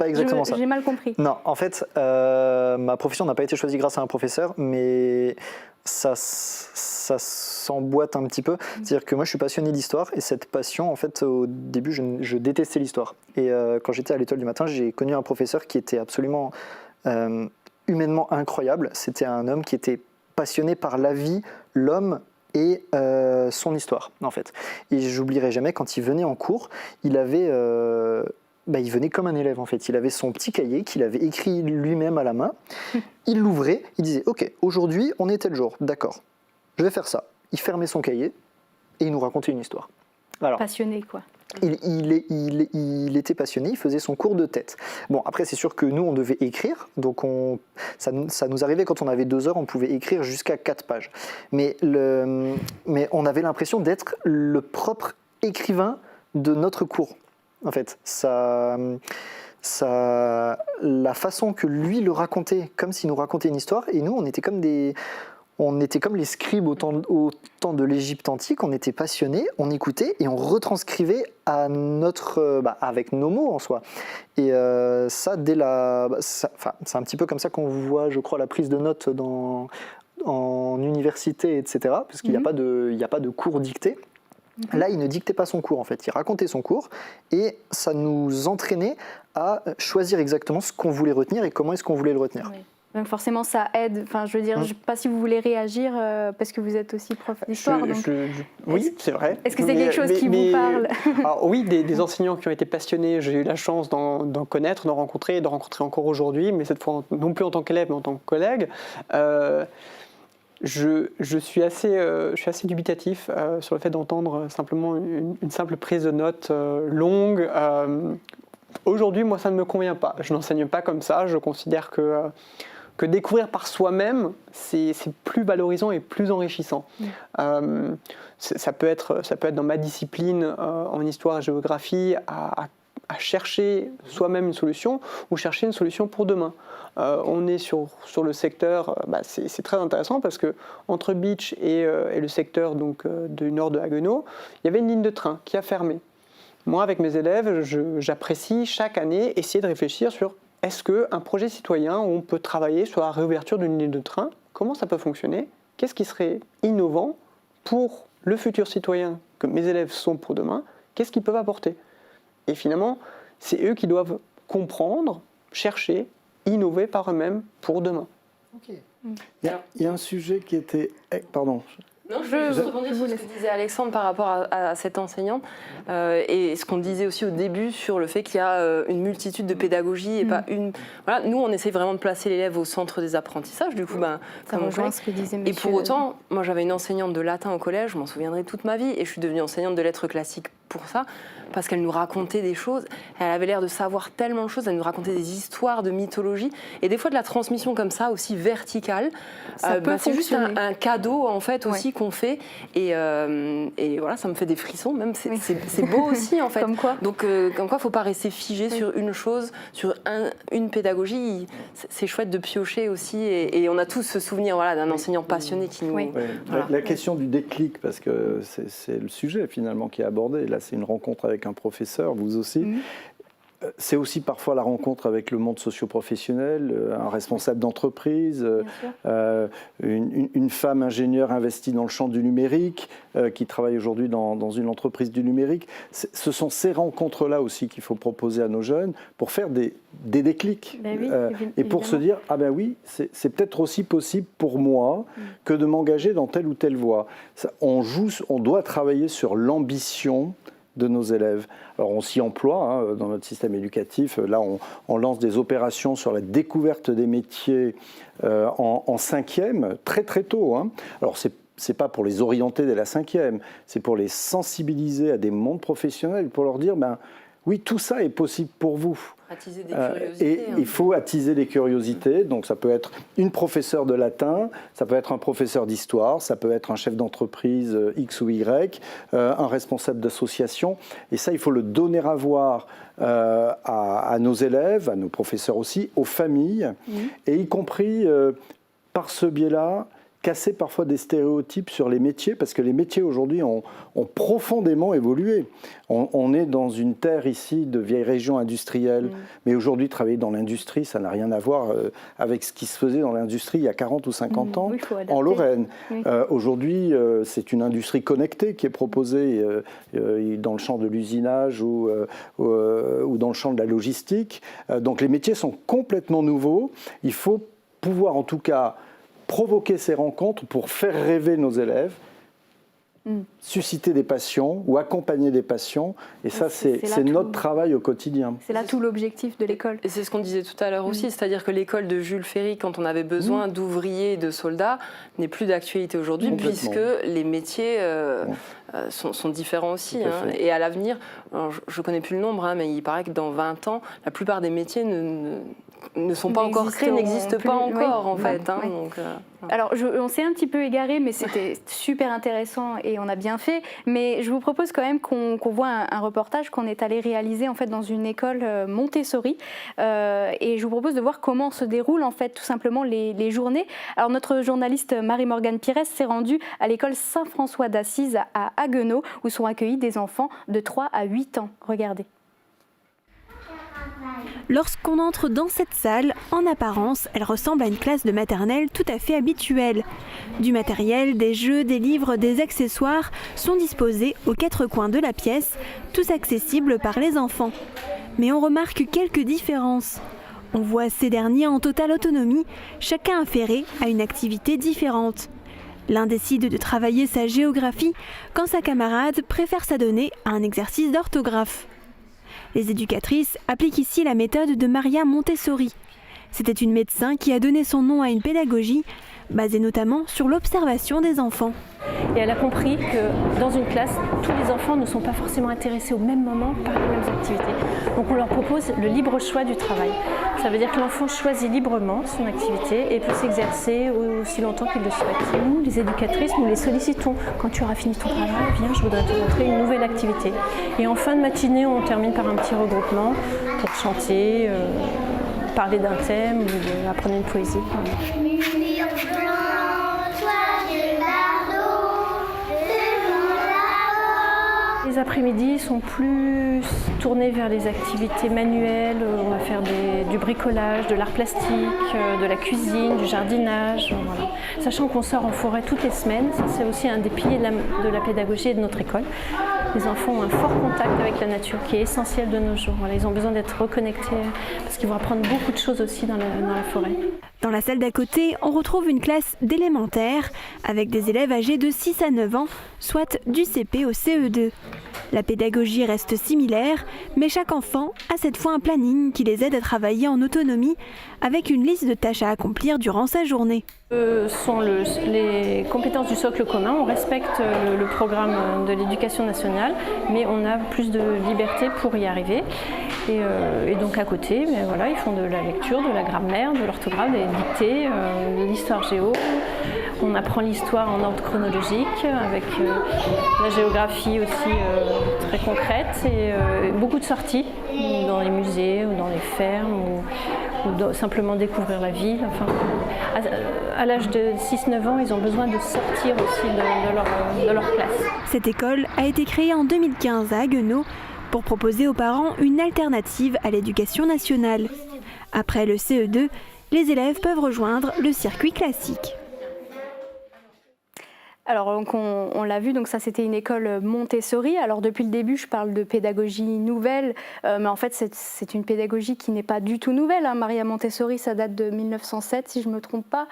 exactement ça. J'ai mal compris. Non, en fait, ma profession n'a pas été choisie grâce à un professeur, mais ça s'emboîte un petit peu. C'est-à-dire que moi, je suis passionné d'histoire, et cette passion, en fait, au début, je détestais l'histoire. Et quand j'étais à l'école du matin, j'ai connu un professeur qui était absolument humainement incroyable. C'était un homme qui était passionné par la vie, l'homme, et son histoire, en fait. Et j'oublierai jamais, quand il venait en cours, il venait comme un élève, en fait. Il avait son petit cahier qu'il avait écrit lui-même à la main. Il l'ouvrait, il disait « Ok, aujourd'hui, on est tel jour, d'accord, je vais faire ça. » Il fermait son cahier et il nous racontait une histoire. Alors, passionné, quoi. Il était passionné, il faisait son cours de tête. Bon, après, c'est sûr que nous, on devait écrire, donc ça nous arrivait quand on avait 2 heures, on pouvait écrire jusqu'à 4 pages. Mais on avait l'impression d'être le propre écrivain de notre cours. En fait, la façon que lui le racontait, comme s'il nous racontait une histoire, et nous, on était comme les scribes au temps de l'Égypte antique, on était passionnés, on écoutait et on retranscrivait avec nos mots en soi. Et ça, c'est un petit peu comme ça qu'on voit, je crois, la prise de notes en université, etc., parce qu'il n'y a pas de cours dictés. Là, il ne dictait pas son cours, en fait. Il racontait son cours et ça nous entraînait à choisir exactement ce qu'on voulait retenir et comment est-ce qu'on voulait le retenir. Oui. Donc forcément, ça aide. Enfin, je veux dire, je ne sais pas si vous voulez réagir parce que vous êtes aussi prof d'histoire. Oui, c'est vrai. Est-ce que c'est quelque chose qui vous parle? Alors, oui, des enseignants qui ont été passionnés, j'ai eu la chance d'en connaître, d'en rencontrer encore aujourd'hui, mais cette fois non plus en tant qu'élève, mais en tant que collègue. Je suis assez dubitatif sur le fait d'entendre simplement une simple prise de notes longue. Aujourd'hui, moi, ça ne me convient pas. Je n'enseigne pas comme ça. Je considère que découvrir par soi-même, c'est plus valorisant et plus enrichissant. Ça peut être dans ma discipline en histoire et géographie à chercher soi-même une solution ou chercher une solution pour demain. On est sur le secteur, c'est très intéressant parce que entre Beach et le secteur donc, du nord de Haguenau, il y avait une ligne de train qui a fermé. Moi, avec mes élèves, j'apprécie chaque année essayer de réfléchir sur est-ce qu'un projet citoyen où on peut travailler sur la réouverture d'une ligne de train, comment ça peut fonctionner? Qu'est-ce qui serait innovant pour le futur citoyen que mes élèves sont pour demain? Qu'est-ce qu'ils peuvent apporter? Et finalement, c'est eux qui doivent comprendre, chercher, innover par eux-mêmes pour demain. Okay. Il y a un sujet qui était... Pardon. Non, je veux rebondir sur ce que disait Alexandre par rapport à cette enseignante et ce qu'on disait aussi au début sur le fait qu'il y a une multitude de pédagogies et pas une... Voilà, nous, on essaie vraiment de placer l'élève au centre des apprentissages, du coup, ça rejoint ce que disait monsieur. Et pour autant, moi, j'avais une enseignante de latin au collège, je m'en souviendrai toute ma vie, et je suis devenue enseignante de lettres classiques pour ça. parce qu'elle nous racontait des choses. Elle avait l'air de savoir tellement de choses, elle nous racontait des histoires de mythologie et des fois de la transmission comme ça aussi verticale. C'est juste un cadeau en fait aussi qu'on fait et voilà, ça me fait des frissons même. C'est beau aussi en fait. Comme quoi. Donc comme quoi, il ne faut pas rester figé sur une chose, sur une pédagogie. C'est chouette de piocher aussi et on a tous ce souvenir d'un enseignant passionné qui nous... Voilà. La question du déclic, parce que c'est le sujet finalement qui est abordé. Là, c'est une rencontre avec un professeur, vous aussi. C'est aussi parfois la rencontre avec le monde socio-professionnel, un responsable d'entreprise, une femme ingénieure investie dans le champ du numérique, qui travaille aujourd'hui dans une entreprise du numérique. Ce sont ces rencontres-là aussi qu'il faut proposer à nos jeunes pour faire des déclics. Et pour se dire, ah ben oui, c'est peut-être aussi possible pour moi que de m'engager dans telle ou telle voie. On doit travailler sur l'ambition de nos élèves. Alors on s'y emploie dans notre système éducatif. Là, on lance des opérations sur la découverte des métiers en 5e, très très tôt. Alors c'est pas pour les orienter dès la 5e, c'est pour les sensibiliser à des mondes professionnels, pour leur dire, oui, tout ça est possible pour vous. Attiser des curiosités. Il faut attiser des curiosités. Donc ça peut être une professeure de latin, ça peut être un professeur d'histoire, ça peut être un chef d'entreprise X ou Y, un responsable d'association. Et ça, il faut le donner à voir à nos élèves, à nos professeurs aussi, aux familles, et y compris par ce biais-là, casser parfois des stéréotypes sur les métiers, parce que les métiers aujourd'hui ont profondément évolué. On est dans une terre ici de vieilles régions industrielles, mais aujourd'hui travailler dans l'industrie, ça n'a rien à voir avec ce qui se faisait dans l'industrie il y a 40 ou 50 ans en Lorraine. Aujourd'hui, c'est une industrie connectée qui est proposée dans le champ de l'usinage ou dans le champ de la logistique. Donc les métiers sont complètement nouveaux. Il faut pouvoir en tout cas provoquer ces rencontres pour faire rêver nos élèves, susciter des passions ou accompagner des passions. Et ça, c'est notre travail au quotidien. C'est là tout l'objectif de l'école. Et c'est ce qu'on disait tout à l'heure aussi, c'est-à-dire que l'école de Jules Ferry, quand on avait besoin d'ouvriers et de soldats, n'est plus d'actualité aujourd'hui, puisque les métiers sont différents aussi. Et à l'avenir, je ne connais plus le nombre, mais il paraît que dans 20 ans, la plupart des métiers ne sont pas encore créés, n'existent pas encore en fait. Donc, alors, on s'est un petit peu égaré, mais c'était super intéressant et on a bien fait. Mais je vous propose quand même qu'on voit un reportage qu'on est allé réaliser en fait dans une école Montessori. Et je vous propose de voir comment se déroulent en fait tout simplement les journées. Alors, notre journaliste Marie-Morgane Pires s'est rendue à l'école Saint-François d'Assise à Haguenau, où sont accueillis des enfants de 3 à 8 ans. Regardez. Lorsqu'on entre dans cette salle, en apparence, elle ressemble à une classe de maternelle tout à fait habituelle. Du matériel, des jeux, des livres, des accessoires sont disposés aux 4 coins de la pièce, tous accessibles par les enfants. Mais on remarque quelques différences. On voit ces derniers en totale autonomie, chacun affairé à une activité différente. L'un décide de travailler sa géographie, quand sa camarade préfère s'adonner à un exercice d'orthographe. Les éducatrices appliquent ici la méthode de Maria Montessori. C'était une médecin qui a donné son nom à une pédagogie basée notamment sur l'observation des enfants. Et elle a compris que dans une classe, tous les enfants ne sont pas forcément intéressés au même moment par les mêmes activités. Donc on leur propose le libre choix du travail. Ça veut dire que l'enfant choisit librement son activité et peut s'exercer aussi longtemps qu'il le souhaite. Nous, les éducatrices, nous les sollicitons. Quand tu auras fini ton travail, viens, je voudrais te montrer une nouvelle activité. Et en fin de matinée, on termine par un petit regroupement pour chanter, parler d'un thème ou apprendre une poésie. Les après-midi sont plus tournés vers les activités manuelles. On va faire du bricolage, de l'art plastique, de la cuisine, du jardinage. Voilà. Sachant qu'on sort en forêt toutes les semaines, ça c'est aussi un des piliers de la pédagogie et de notre école. Les enfants ont un fort contact avec la nature qui est essentiel de nos jours. Voilà, ils ont besoin d'être reconnectés parce qu'ils vont apprendre beaucoup de choses aussi dans la forêt. Dans la salle d'à côté, on retrouve une classe d'élémentaire avec des élèves âgés de 6 à 9 ans, soit du CP au CE2. La pédagogie reste similaire, mais chaque enfant a cette fois un planning qui les aide à travailler en autonomie avec une liste de tâches à accomplir durant sa journée. Ce sont les compétences du socle commun. On respecte le programme de l'éducation nationale, mais on a plus de liberté pour y arriver. Et donc à côté, voilà, ils font de la lecture, de la grammaire, de l'orthographe, des dictées, de l'histoire géo. On apprend l'histoire en ordre chronologique, avec la géographie aussi très concrète, et beaucoup de sorties dans les musées ou dans les fermes, ou simplement découvrir la ville. Enfin, à l'âge de 6-9 ans, ils ont besoin de sortir aussi de leur classe. Cette école a été créée en 2015 à Haguenau pour proposer aux parents une alternative à l'éducation nationale. Après le CE2, les élèves peuvent rejoindre le circuit classique. Alors donc on l'a vu, donc ça c'était une école Montessori. Alors depuis le début je parle de pédagogie nouvelle, mais en fait c'est une pédagogie qui n'est pas du tout nouvelle. Hein. Maria Montessori, ça date de 1907 si je ne me trompe pas.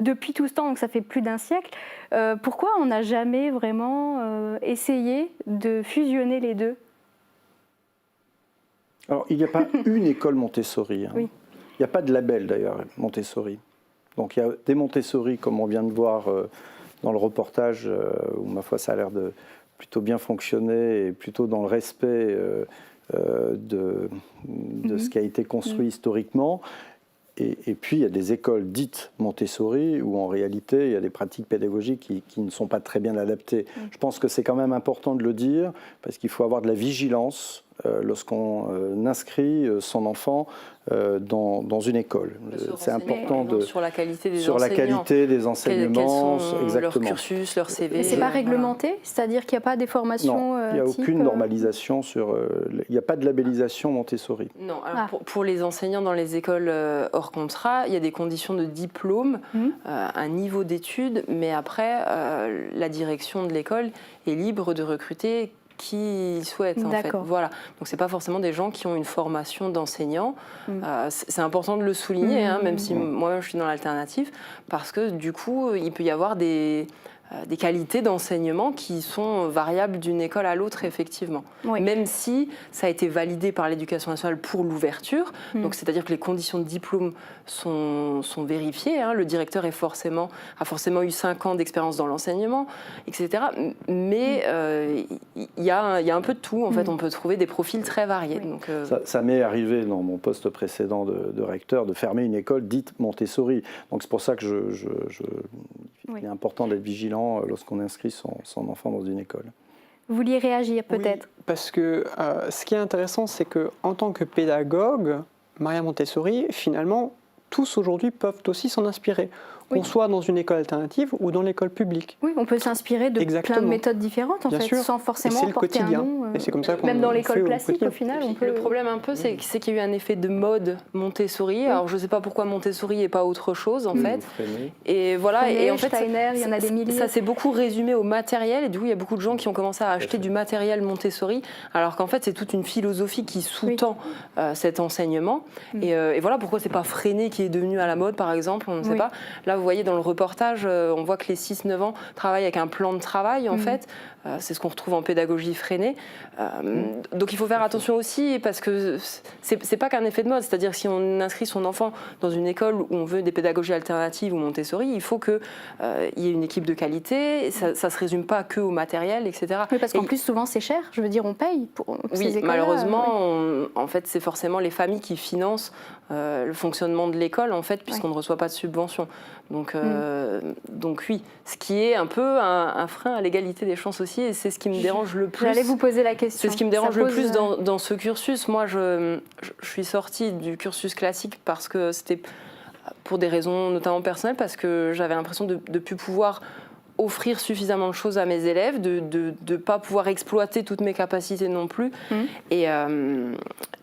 Depuis tout ce temps, donc ça fait plus d'un siècle, pourquoi on n'a jamais vraiment essayé de fusionner les deux? Alors il n'y a pas une école Montessori. Hein. Oui. Il n'y a pas de label d'ailleurs Montessori. Donc il y a des Montessori, comme on vient de voir dans le reportage, où ma foi ça a l'air de plutôt bien fonctionner et plutôt dans le respect de ce qui a été construit historiquement. Et puis il y a des écoles dites Montessori où en réalité il y a des pratiques pédagogiques qui ne sont pas très bien adaptées. Je pense que c'est quand même important de le dire parce qu'il faut avoir de la vigilance lorsqu'on inscrit son enfant dans une école. C'est important sur la qualité des sur enseignants. La qualité des enseignements, quels sont exactement. leur cursus, leur CV. Mais c'est pas réglementé, c'est-à-dire qu'il n'y a pas des formations Non, il n'y a type, aucune normalisation il n'y a pas de labellisation Montessori. Non, alors pour les enseignants dans les écoles hors contrat, il y a des conditions de diplôme, un niveau d'études, mais après la direction de l'école est libre de recruter qui souhaitent en fait. Voilà. Donc c'est pas forcément des gens qui ont une formation d'enseignant. C'est important de le souligner, hein, même si moi-même je suis dans l'alternative, parce que du coup il peut y avoir des qualités d'enseignement qui sont variables d'une école à l'autre, effectivement. Oui. Même si ça a été validé par l'éducation nationale pour l'ouverture, donc c'est-à-dire que les conditions de diplôme sont vérifiées. Hein, le directeur a forcément eu 5 ans d'expérience dans l'enseignement, etc. Mais il y a un peu de tout. En fait, on peut trouver des profils très variés. Oui. Donc, ça m'est arrivé dans mon poste précédent de recteur de fermer une école dite Montessori. Donc c'est pour ça que il est important d'être vigilant lorsqu'on inscrit son enfant dans une école. Vous vouliez réagir peut-être? Oui, parce que ce qui est intéressant, c'est qu'en tant que pédagogue, Maria Montessori, finalement, tous aujourd'hui peuvent aussi s'en inspirer. Qu'on soit dans une école alternative ou dans l'école publique. Oui, on peut s'inspirer de plein de méthodes différentes, en fait, sans forcément porter un nom. Et c'est comme ça qu'on même dans l'école classique, au final, on peut... Le problème un peu, c'est qu'il y a eu un effet de mode Montessori. Alors, je ne sais pas pourquoi Montessori et pas autre chose, en fait. Et voilà. Et en fait, Steiner, il y en a des milliers. Ça s'est beaucoup résumé au matériel. Et du coup, il y a beaucoup de gens qui ont commencé à acheter du matériel Montessori, alors qu'en fait, c'est toute une philosophie qui sous-tend cet enseignement. Et voilà pourquoi c'est pas freiné qui est devenu à la mode, par exemple. On ne sait pas. Là, vous voyez, dans le reportage, on voit que les 6-9 ans travaillent avec un plan de travail, en fait. C'est ce qu'on retrouve en pédagogie freinée. Donc il faut faire attention aussi, parce que c'est pas qu'un effet de mode. C'est-à-dire que si on inscrit son enfant dans une école où on veut des pédagogies alternatives ou Montessori, il faut qu'il y ait une équipe de qualité. Ça se résume pas que au matériel, etc. Oui, parce qu'en plus, souvent, c'est cher. Je veux dire, on paye pour ces écoles-là. Malheureusement, en fait, c'est forcément les familles qui financent le fonctionnement de l'école, en fait, puisqu'on ne reçoit pas de subvention. Donc oui, ce qui est un peu un frein à l'égalité des chances aussi, et c'est ce qui me dérange le plus. J'allais vous poser la question. C'est ce qui me dérange le plus dans ce cursus. Moi, je suis sortie du cursus classique parce que c'était pour des raisons notamment personnelles, parce que j'avais l'impression de ne plus pouvoir offrir suffisamment de choses à mes élèves, de ne pas pouvoir exploiter toutes mes capacités non plus. Et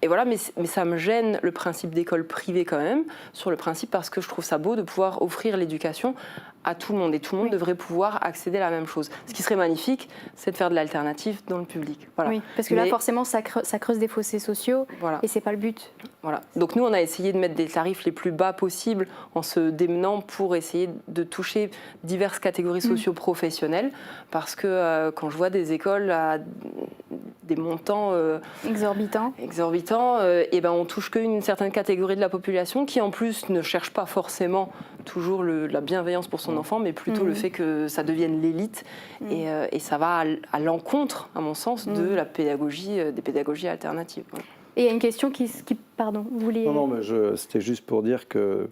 voilà, mais ça me gêne le principe d'école privée quand même, sur le principe, parce que je trouve ça beau de pouvoir offrir l'éducation à tout le monde et tout le monde devrait pouvoir accéder à la même chose. Ce qui serait magnifique, c'est de faire de l'alternative dans le public. Voilà. Oui, parce que là, forcément, ça creuse des fossés sociaux et c'est pas le but. Voilà. Donc nous, on a essayé de mettre des tarifs les plus bas possibles en se démenant pour essayer de toucher diverses catégories socio-professionnelles, parce que quand je vois des écoles à des montants exorbitants, et ben on touche qu'une certaine catégorie de la population qui en plus ne cherche pas forcément toujours la bienveillance pour son enfant, mais plutôt le fait que ça devienne l'élite, et ça va à l'encontre, à mon sens, de la pédagogie, des pédagogies alternatives. Voilà. Et il y a une question pardon, vous vouliez... Non, mais c'était juste pour dire que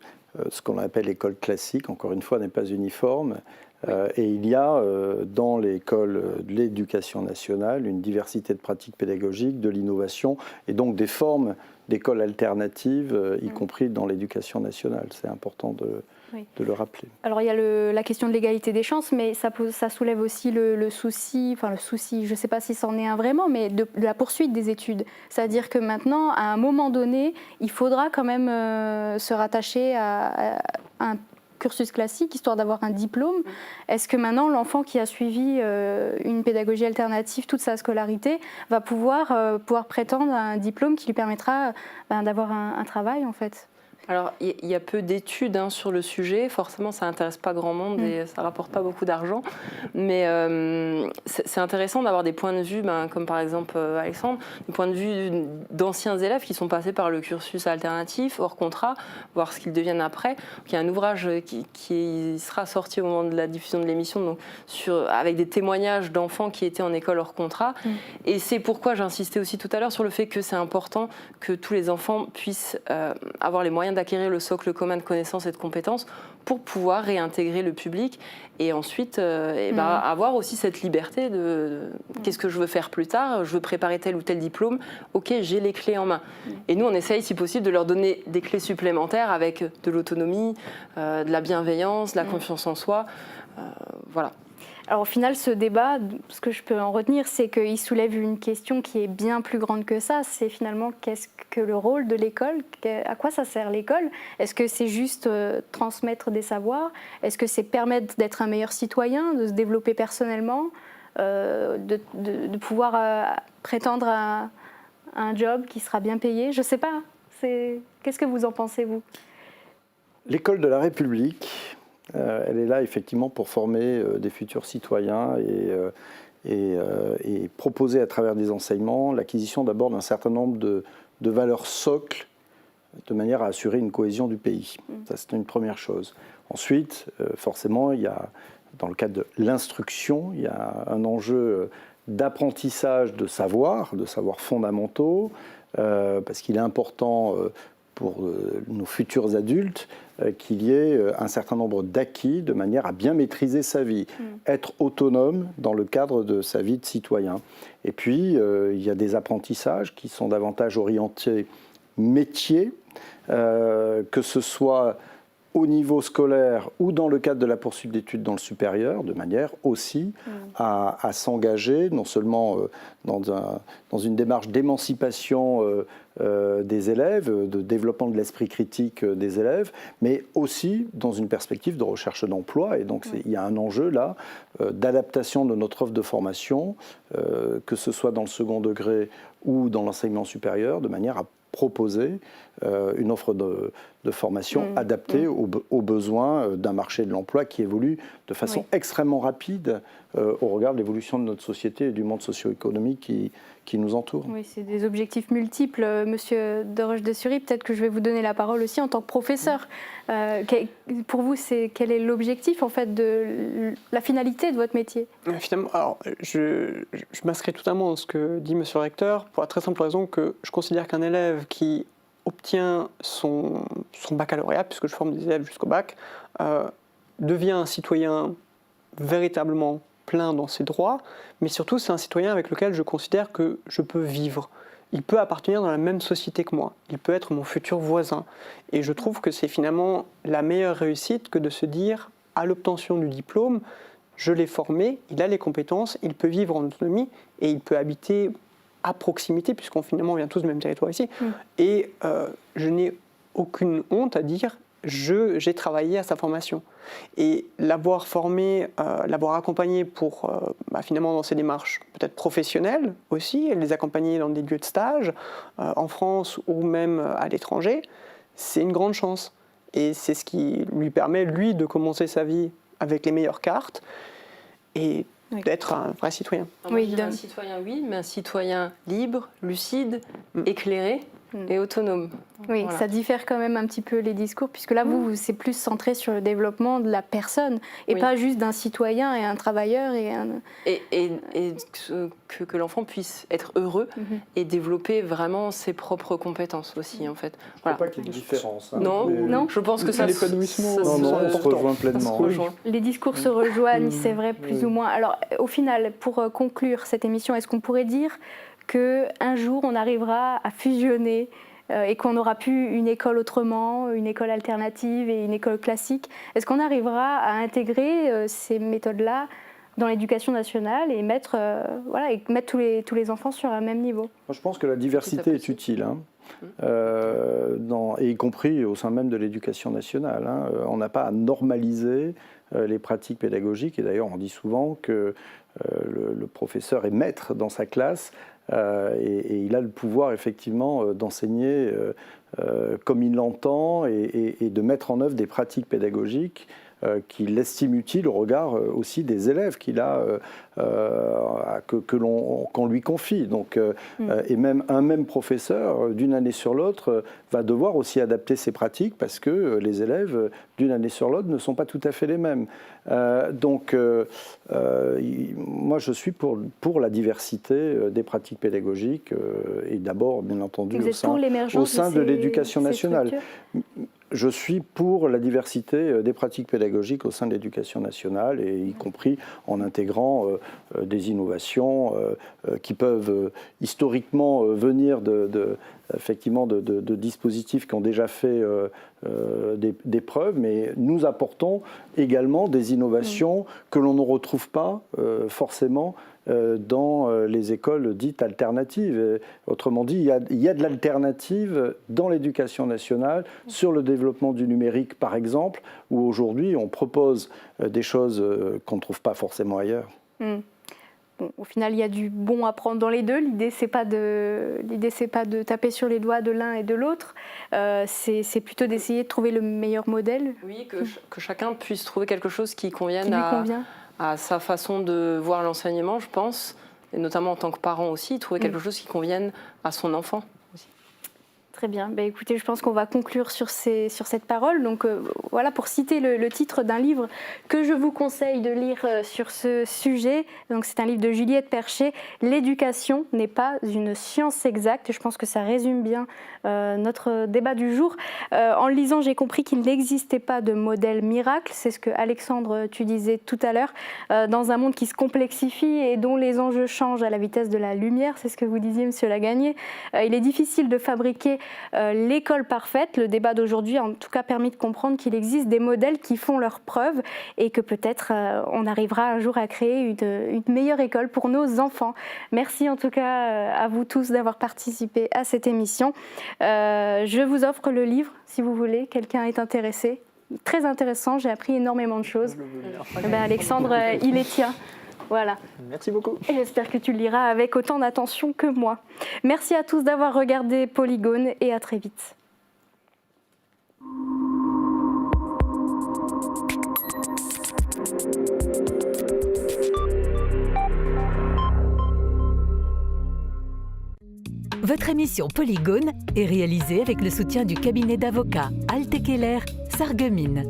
ce qu'on appelle l'école classique, encore une fois, n'est pas uniforme. Et il y a dans l'école de l'éducation nationale une diversité de pratiques pédagogiques, de l'innovation et donc des formes d'écoles alternatives, y compris dans l'éducation nationale. C'est important de le rappeler. Alors il y a la question de l'égalité des chances, mais ça soulève aussi le souci, je ne sais pas si c'en est un vraiment, mais de la poursuite des études. C'est-à-dire que maintenant, à un moment donné, il faudra quand même se rattacher à un cursus classique, histoire d'avoir un diplôme. Est-ce que maintenant, l'enfant qui a suivi une pédagogie alternative toute sa scolarité va pouvoir prétendre à un diplôme qui lui permettra d'avoir un travail, en fait ? Alors, il y a peu d'études sur le sujet. Forcément, ça n'intéresse pas grand monde et ça ne rapporte pas beaucoup d'argent. Mais c'est intéressant d'avoir des points de vue, comme par exemple Alexandre, des points de vue d'anciens élèves qui sont passés par le cursus alternatif, hors contrat, voir ce qu'ils deviennent après. Il y a un ouvrage qui sera sorti au moment de la diffusion de l'émission, donc avec des témoignages d'enfants qui étaient en école hors contrat. Et c'est pourquoi j'insistais aussi tout à l'heure sur le fait que c'est important que tous les enfants puissent avoir les moyens d'acquérir le socle commun de connaissances et de compétences pour pouvoir réintégrer le public et ensuite avoir aussi cette liberté de qu'est-ce que je veux faire plus tard, je veux préparer tel ou tel diplôme, ok, j'ai les clés en main. Et nous, on essaye, si possible, de leur donner des clés supplémentaires avec de l'autonomie, de la bienveillance, de la confiance en soi. Voilà. Alors au final, ce débat, ce que je peux en retenir, c'est qu'il soulève une question qui est bien plus grande que ça. C'est finalement qu'est-ce que le rôle de l'école ? À quoi ça sert l'école ? Est-ce que c'est juste transmettre des savoirs ? Est-ce que c'est permettre d'être un meilleur citoyen, de se développer personnellement, de pouvoir prétendre à un job qui sera bien payé ? Je ne sais pas. Qu'est-ce que vous en pensez, vous ? L'école de la République... elle est là effectivement pour former des futurs citoyens et proposer à travers des enseignements l'acquisition d'abord d'un certain nombre de valeurs socles de manière à assurer une cohésion du pays. Ça, c'est une première chose. Ensuite, forcément, il y a, dans le cadre de l'instruction, il y a un enjeu d'apprentissage de savoirs fondamentaux, parce qu'il est important pour nos futurs adultes qu'il y ait un certain nombre d'acquis de manière à bien maîtriser sa vie, être autonome dans le cadre de sa vie de citoyen. Et puis, il y a des apprentissages qui sont davantage orientés métier, que ce soit au niveau scolaire ou dans le cadre de la poursuite d'études dans le supérieur, de manière aussi à s'engager non seulement dans une démarche d'émancipation des élèves, de développement de l'esprit critique des élèves, mais aussi dans une perspective de recherche d'emploi. Et donc il y a un enjeu là d'adaptation de notre offre de formation, que ce soit dans le second degré ou dans l'enseignement supérieur, de manière à proposer une offre de formation adaptée aux besoins d'un marché de l'emploi qui évolue de façon extrêmement rapide au regard de l'évolution de notre société et du monde socio-économique qui nous entoure. Oui, c'est des objectifs multiples. Monsieur de Roche-de-Sury, peut-être que je vais vous donner la parole aussi en tant que professeur. Pour vous, quel est l'objectif, en fait, de la finalité de votre métier ? Finalement, alors, je m'inscris totalement dans ce que dit monsieur le recteur, pour la très simple raison que je considère qu'un élève qui obtient son baccalauréat, puisque je forme des élèves jusqu'au bac, devient un citoyen véritablement plein dans ses droits, mais surtout c'est un citoyen avec lequel je considère que je peux vivre. Il peut appartenir dans la même société que moi, il peut être mon futur voisin. Et je trouve que c'est finalement la meilleure réussite que de se dire, à l'obtention du diplôme, je l'ai formé, il a les compétences, il peut vivre en autonomie et il peut habiter à proximité, puisqu'on finalement vient tous du même territoire ici. Et je n'ai aucune honte à dire, j'ai travaillé à sa formation. Et l'avoir formé, l'avoir accompagné pour finalement dans ses démarches peut-être professionnelles aussi, et les accompagner dans des lieux de stage en France ou même à l'étranger, c'est une grande chance. Et c'est ce qui lui permet, lui, de commencer sa vie avec les meilleures cartes et d'être un vrai citoyen. Un citoyen, oui, mais un citoyen libre, lucide, éclairé et autonome. Oui, ça diffère quand même un petit peu les discours, puisque là, vous c'est plus centré sur le développement de la personne, et pas juste d'un citoyen et un travailleur. Que l'enfant puisse être heureux et développer vraiment ses propres compétences aussi, en fait. Voilà. Pas qu'il y ait de différence. Non, je pense que ça... L'épanouissement, on se rejoint pleinement. Les discours se rejoignent, c'est vrai, plus ou moins. Alors, au final, pour conclure cette émission, est-ce qu'on pourrait dire qu'un jour, on arrivera à fusionner et qu'on n'aura plus une école autrement, une école alternative et une école classique? Est-ce qu'on arrivera à intégrer ces méthodes-là dans l'éducation nationale et mettre tous les enfants sur un même niveau? Moi, je pense que la diversité est utile, et y compris au sein même de l'éducation nationale. On n'a pas à normaliser les pratiques pédagogiques, et d'ailleurs on dit souvent que le professeur est maître dans sa classe, et il a le pouvoir effectivement d'enseigner comme il l'entend et de mettre en œuvre des pratiques pédagogiques qu'il estime utiles au regard aussi des élèves qu'on lui confie. Donc, et même un même professeur, d'une année sur l'autre, va devoir aussi adapter ses pratiques parce que les élèves, d'une année sur l'autre, ne sont pas tout à fait les mêmes. Moi, je suis pour la diversité des pratiques pédagogiques et d'abord, bien entendu, au sein de l'éducation nationale. Je suis pour la diversité des pratiques pédagogiques au sein de l'éducation nationale, et y compris en intégrant des innovations qui peuvent historiquement venir effectivement de dispositifs qui ont déjà fait des preuves, mais nous apportons également des innovations que l'on ne retrouve pas forcément dans les écoles dites alternatives. Autrement dit, il y a de l'alternative dans l'éducation nationale sur le développement du numérique, par exemple, où aujourd'hui on propose des choses qu'on ne trouve pas forcément ailleurs. Bon, au final, il y a du bon à prendre dans les deux. L'idée, c'est pas de taper sur les doigts de l'un et de l'autre. C'est plutôt d'essayer de trouver le meilleur modèle. Oui, que chacun puisse trouver quelque chose qui convienne à sa façon de voir l'enseignement, je pense, et notamment en tant que parent aussi, trouver quelque chose qui convienne à son enfant. Très bien. Écoutez, je pense qu'on va conclure sur cette parole. Donc voilà, pour citer le titre d'un livre que je vous conseille de lire sur ce sujet. Donc c'est un livre de Juliette Percher, « L'éducation n'est pas une science exacte ». Et je pense que ça résume bien notre débat du jour. En le lisant, j'ai compris qu'il n'existait pas de modèle miracle. C'est ce que Alexandre, tu disais tout à l'heure. Dans un monde qui se complexifie et dont les enjeux changent à la vitesse de la lumière, c'est ce que vous disiez, Monsieur Lagagné. Il est difficile de fabriquer l'école parfaite. Le débat d'aujourd'hui a en tout cas permis de comprendre qu'il existe des modèles qui font leurs preuves et que peut-être on arrivera un jour à créer une meilleure école pour nos enfants. Merci en tout cas à vous tous d'avoir participé à cette émission. Je vous offre le livre si vous voulez, quelqu'un est intéressé. Très intéressant, j'ai appris énormément de choses. Alexandre, il est tien. Voilà. Merci beaucoup. Et j'espère que tu le liras avec autant d'attention que moi. Merci à tous d'avoir regardé Polygone et à très vite. Votre émission Polygone est réalisée avec le soutien du cabinet d'avocats Altekeller Sarreguemines.